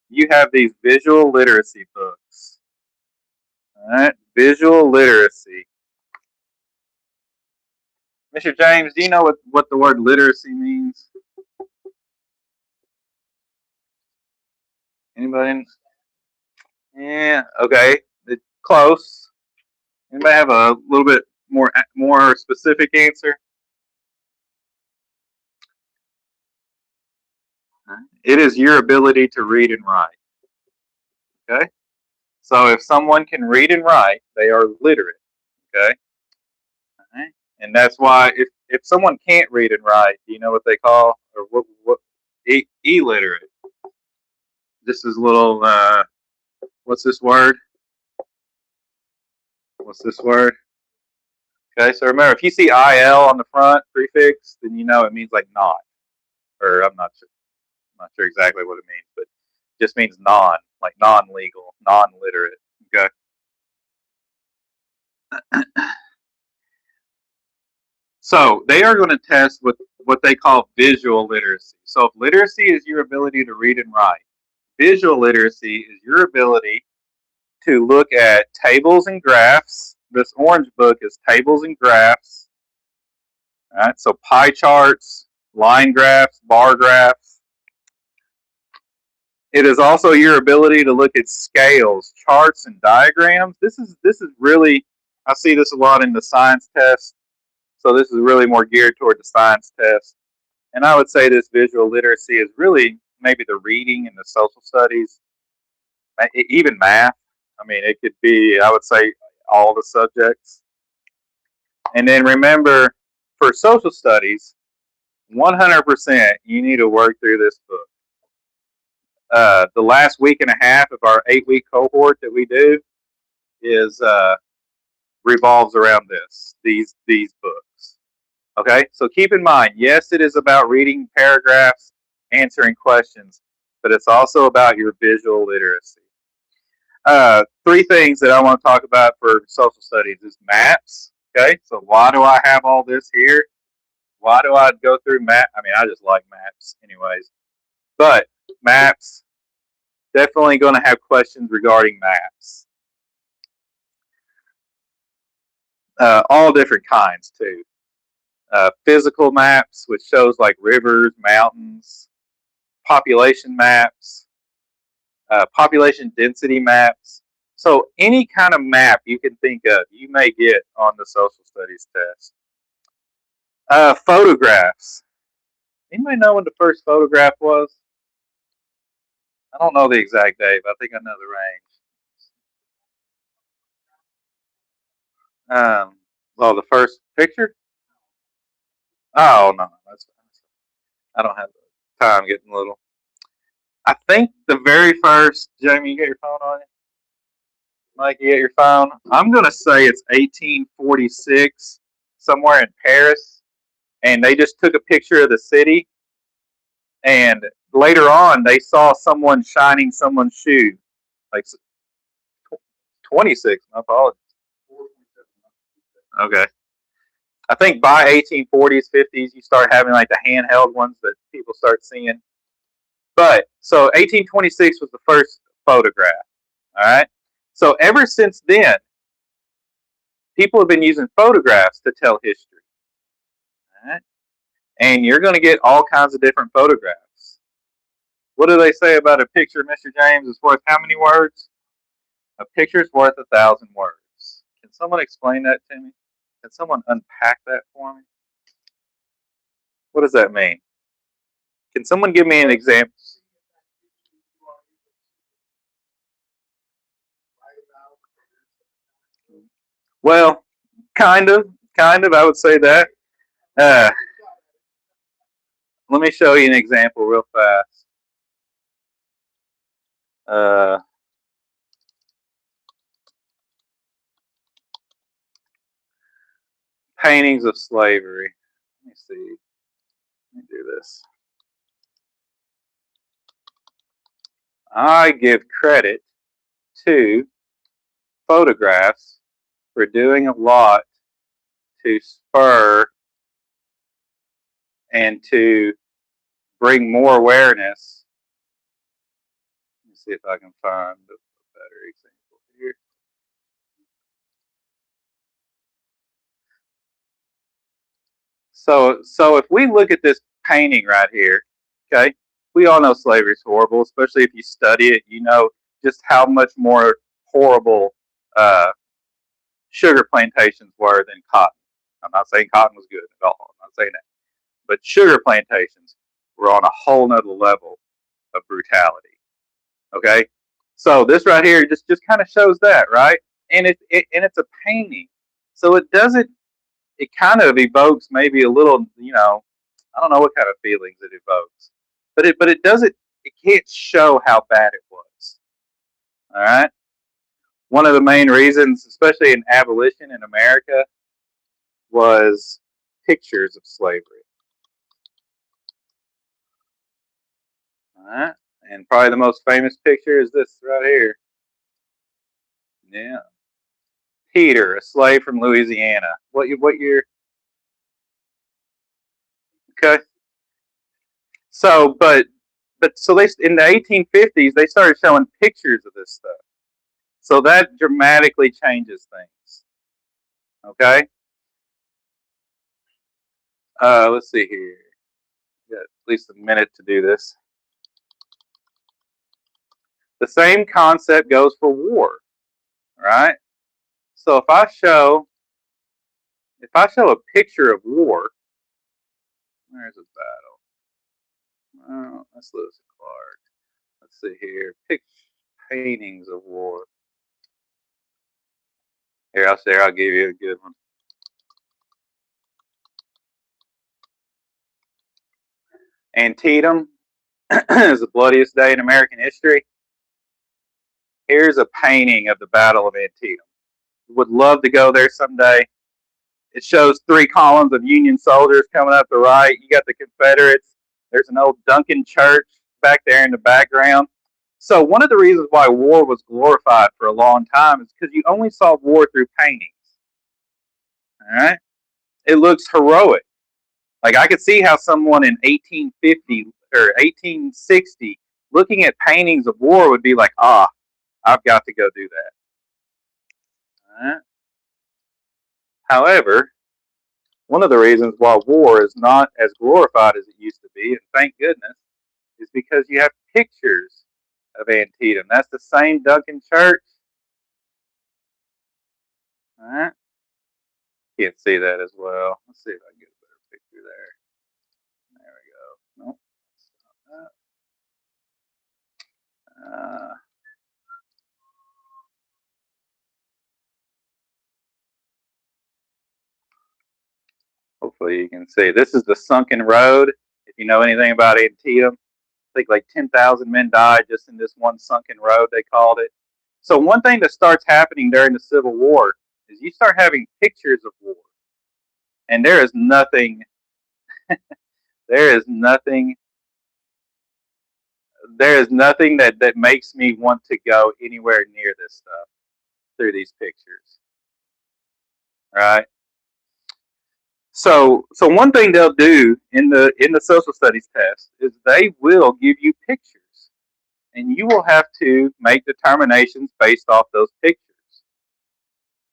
A: you have these visual literacy books. All right, visual literacy. Mr. James, do you know what the word literacy means? Anybody? Yeah, okay. It's close. Anybody have a little bit more specific answer? It is your ability to read and write. Okay? So if someone can read and write, they are literate. Okay? Alright? And that's why if someone can't read and write, do you know what they call or what illiterate? This is a little what's this word? What's this word? Okay, so remember if you see IL on the front prefix, then you know it means like not. Or I'm not sure exactly what it means, but it just means non, like non legal, non literate. Okay. So they are going to test what they call visual literacy. So if literacy is your ability to read and write, visual literacy is your ability to look at tables and graphs. This orange book is tables and graphs. All right, so pie charts, line graphs, bar graphs. It is also your ability to look at scales, charts, and diagrams. This is really, I see this a lot in the science test. So this is really more geared toward the science test. And I would say this visual literacy is really maybe the reading and the social studies, even math. I mean, it could be, I would say, all the subjects. And then remember, for social studies, 100% you need to work through this book. The last week and a half of our 8-week cohort that we do is revolves around these books. Okay, so keep in mind, yes, it is about reading paragraphs, answering questions, but it's also about your visual literacy. 3 things that I want to talk about for social studies is maps. Okay, so why do I have all this here? Why do I go through map? I mean, I just like maps, anyways. But maps, definitely going to have questions regarding maps. All different kinds too. Physical maps, which shows like rivers, mountains, population maps, population density maps. So any kind of map you can think of, you may get on the social studies test. Photographs. Anybody know when the first photograph was? I don't know the exact date, but I think I know the range. Well, the first picture? Oh no, that's I don't have time getting little. I think the very first. Jamie, you got your phone on you? Mike, you got your phone? I'm gonna say it's 1846, somewhere in Paris, and they just took a picture of the city. And later on, they saw someone shining someone's shoe, like 26. My apologies. Okay. I think by 1840s, 50s, you start having like the handheld ones that people start seeing. But so 1826 was the first photograph. All right. So ever since then, people have been using photographs to tell history. All right. And you're going to get all kinds of different photographs. What do they say about a picture, Mr. James, is worth how many words? A picture's worth 1,000 words. Can someone explain that to me? Can someone unpack that for me? What does that mean? Can someone give me an example? Well, kind of. I would say that. Uh, Let me show you an example real fast. Uh, Paintings of slavery. Let me see. Let me do this. I give credit to photographs for doing a lot to spur and to bring more awareness. Let me see if I can find a better example here. So if we look at this painting right here, okay, we all know slavery is horrible, especially if you study it. You know just how much more horrible uh, sugar plantations were than cotton. I'm not saying cotton was good at all. I'm not saying that, but sugar plantations were on a whole nother level of brutality. Okay, so this right here just kind of shows that, right? And it's a painting, so it doesn't. It kind of evokes maybe a little, I don't know what kind of feelings it evokes, but it doesn't. It can't show how bad it was. All right. One of the main reasons, especially in abolition in America, was pictures of slavery. All right. And probably the most famous picture is this right here. Yeah. Peter, a slave from Louisiana. What year? Okay. So, but so they in the 1850s they started showing pictures of this stuff. So that dramatically changes things. Okay. Let's see here. Got at least a minute to do this. The same concept goes for war, right? So if I show a picture of war, there's a battle. Oh, that's Lewis and Clark. Let's see here. Paintings of war. Here, I'll give you a good one. Antietam is the bloodiest day in American history. Here's a painting of the Battle of Antietam. Would love to go there someday. It shows three columns of Union soldiers coming up the right. You got the Confederates. There's an old Duncan church back there in the background. So one of the reasons why war was glorified for a long time is because you only saw war through paintings. All right, it looks heroic. Like I could see how someone in 1850 or 1860 looking at paintings of war would be like, I've got to go do that. All right? However, one of the reasons why war is not as glorified as it used to be, and thank goodness, is because you have pictures of Antietam. That's the same Duncan Church. All right. Can't see that as well. Let's see if I can get a better picture there. There we go. Nope. Uh, Hopefully you can see. This is the sunken road. If you know anything about Antietam, I think like 10,000 men died just in this one sunken road, they called it. So one thing that starts happening during the Civil War is you start having pictures of war. And there is nothing that makes me want to go anywhere near this stuff through these pictures. Right? So one thing they'll do in the social studies test is they will give you pictures, and you will have to make determinations based off those pictures.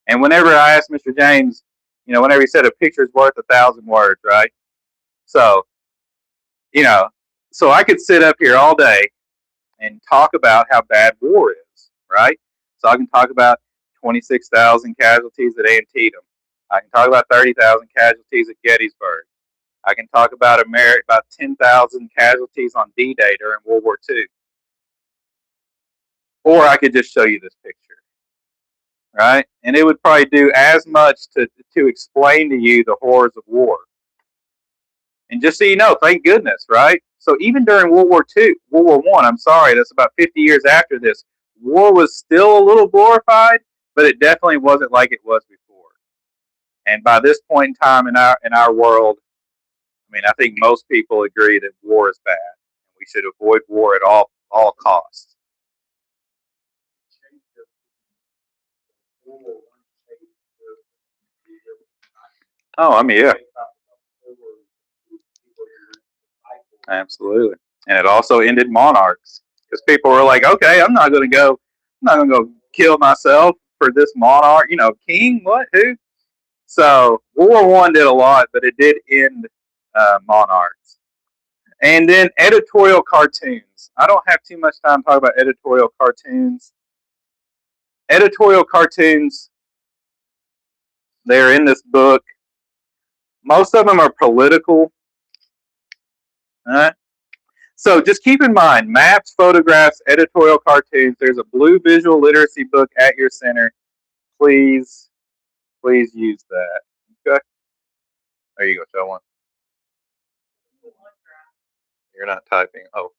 A: And whenever I asked Mr. James, whenever he said a picture is worth 1,000 words, right? So you know, so I could sit up here all day and talk about how bad war is, right? So I can talk about 26,000 casualties at Antietam. I can talk about 30,000 casualties at Gettysburg. I can talk about about 10,000 casualties on D-Day during World War II. Or I could just show you this picture. right? And it would probably do as much to explain to you the horrors of war. And just so you know, thank goodness, right? So even during World War One, I'm sorry, that's about 50 years after this, war was still a little glorified, but it definitely wasn't like it was before. And by this point in time in our world, I mean I think most people agree that war is bad, and we should avoid war at all costs. Oh, I mean, yeah, absolutely. And it also ended monarchs because people were like, okay, I'm not going to go kill myself for this monarch, king, what, who? So World War One did a lot, but it did end monarchs. And then editorial cartoons. I don't have too much time to talk about editorial cartoons. Editorial cartoons, they're in this book. Most of them are political. All right? So just keep in mind, maps, photographs, editorial cartoons. There's a blue visual literacy book at your center. Please, please use that. Okay. There you go, show one. You're not typing. Oh,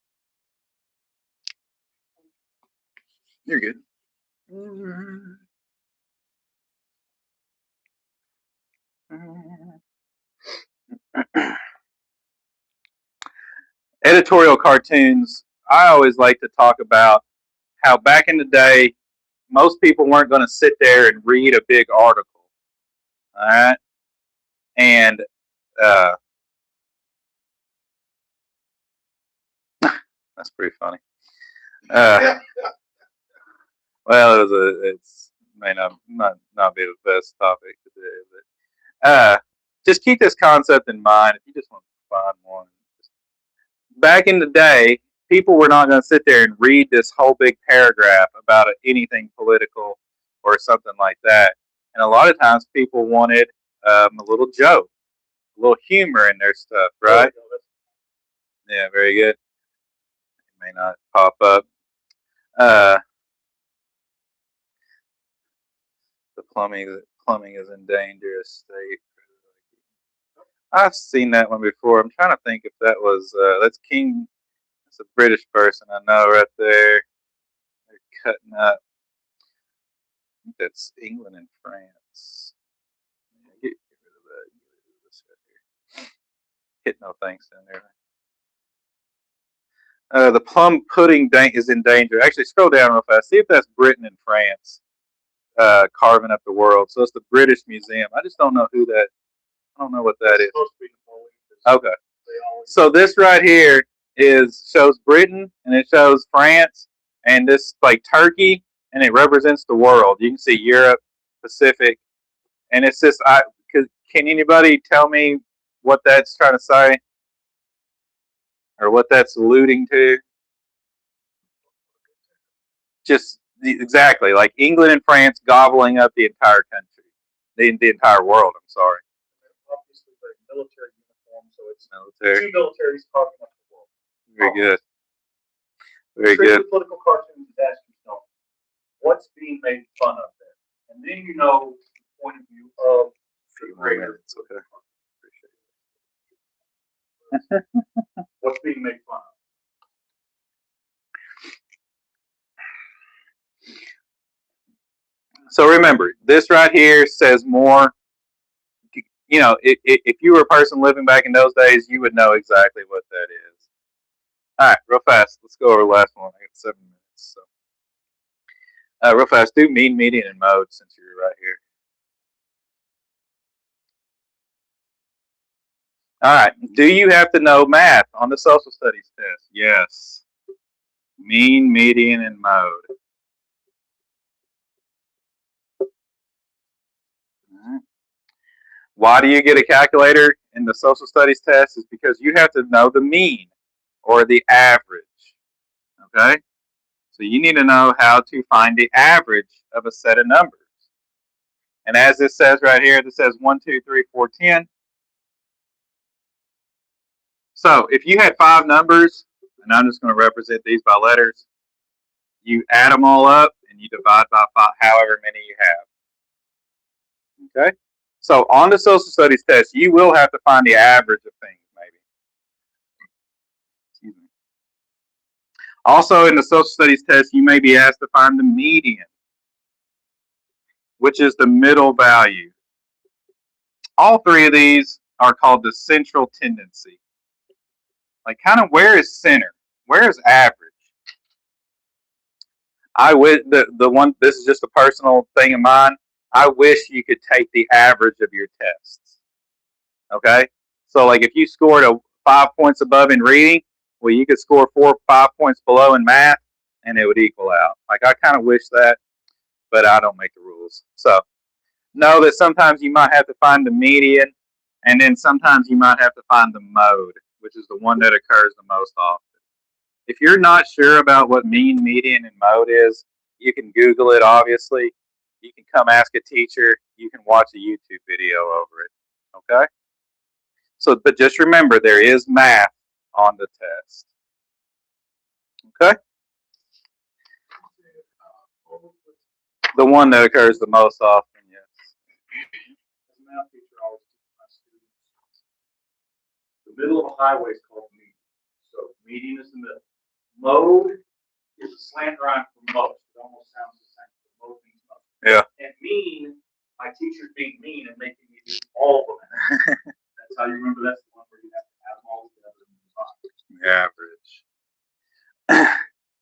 A: you're good. Editorial cartoons. I always like to talk about how back in the day, most people weren't going to sit there and read a big article. All right. And uh, that's pretty funny. Uh, well, it's may not be the best topic to do, but just keep this concept in mind. If you just want to find one, back in the day, people were not going to sit there and read this whole big paragraph about anything political or something like that. And a lot of times, people wanted a little joke, a little humor in their stuff, right? Yeah, very good. It may not pop up. Uh, the plumbing is in dangerous state. I've seen that one before. I'm trying to think if that was that's King. That's a British person I know right there. They're cutting up. I think that's England and France. Yeah, get rid of that. Get rid of this right here. Hit no thanks in there. The plum pudding is in danger. Actually, scroll down real fast. See if that's Britain and France carving up the world. So it's the British Museum. I just don't know who that. I don't know what that is. Okay. So this right here shows Britain and it shows France and this like Turkey and it represents the world. You can see Europe, Pacific, and it's just can anybody tell me what that's trying to say or what that's alluding to? Just exactly like England and France gobbling up the entire country, the entire world. I'm sorry. Obviously, very military uniform, so it's military. Two militaries carving up the world. Very good. Very good. Political cartoons is ask yourself, what's being made fun of there? And then you know the point of view of the creator. Okay. What's being made fun of? So remember, this right here says more. You know, if you were a person living back in those days, you would know exactly what that is. All right, real fast. Let's go over the last one. I got 7 minutes. So, real fast, do mean, median, and mode since you're right here. All right. Do you have to know math on the social studies test? Yes. Mean, median, and mode. Right. Why do you get a calculator in the social studies test? Is because you have to know the mean or the average. Okay? So you need to know how to find the average of a set of numbers. And as this says right here, this says 1, 2, 3, 4, 10. So if you had 5 numbers, and I'm just going to represent these by letters, you add them all up and you divide by 5, however many you have. Okay? So on the social studies test, you will have to find the average of things, maybe. Excuse me. Also, in the social studies test, you may be asked to find the median, which is the middle value. All three of these are called the central tendency. Like, kind of, where is center? Where is average? I wish the one. This is just a personal thing of mine. I wish you could take the average of your tests. Okay, so like if you scored a 5 points above in reading, well, you could score 4 or 5 points below in math, and it would equal out. Like, I kind of wish that, but I don't make the rules. So know that sometimes you might have to find the median, and then sometimes you might have to find the mode, which is the one that occurs the most often. If you're not sure about what mean, median, and mode is, you can Google it, obviously. You can come ask a teacher. You can watch a YouTube video over it. Okay? So, but just remember, there is math on the test. Okay? The one that occurs the most often, yes.
B: As a math teacher, I always teach my students, the middle of a highway is called median. So median is the middle. Mode is a slant rhyme for most. It almost sounds the same. Mode means most.
A: Yeah.
B: And mean, my teacher's being mean and making me do all of them. That's how you remember. That's the one where you have to add them all together and move on.
A: Average.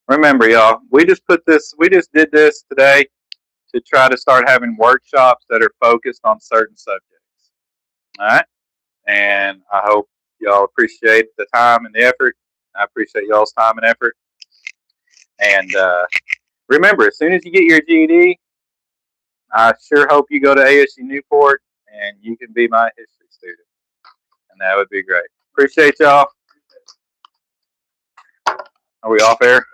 A: Remember, y'all, we just did this today to try to start having workshops that are focused on certain subjects. All right? And I hope y'all appreciate the time and the effort. I appreciate y'all's time and effort. And remember, as soon as you get your GED, I sure hope you go to ASU-Newport and you can be my history student. And that would be great. Appreciate y'all. Are we off air?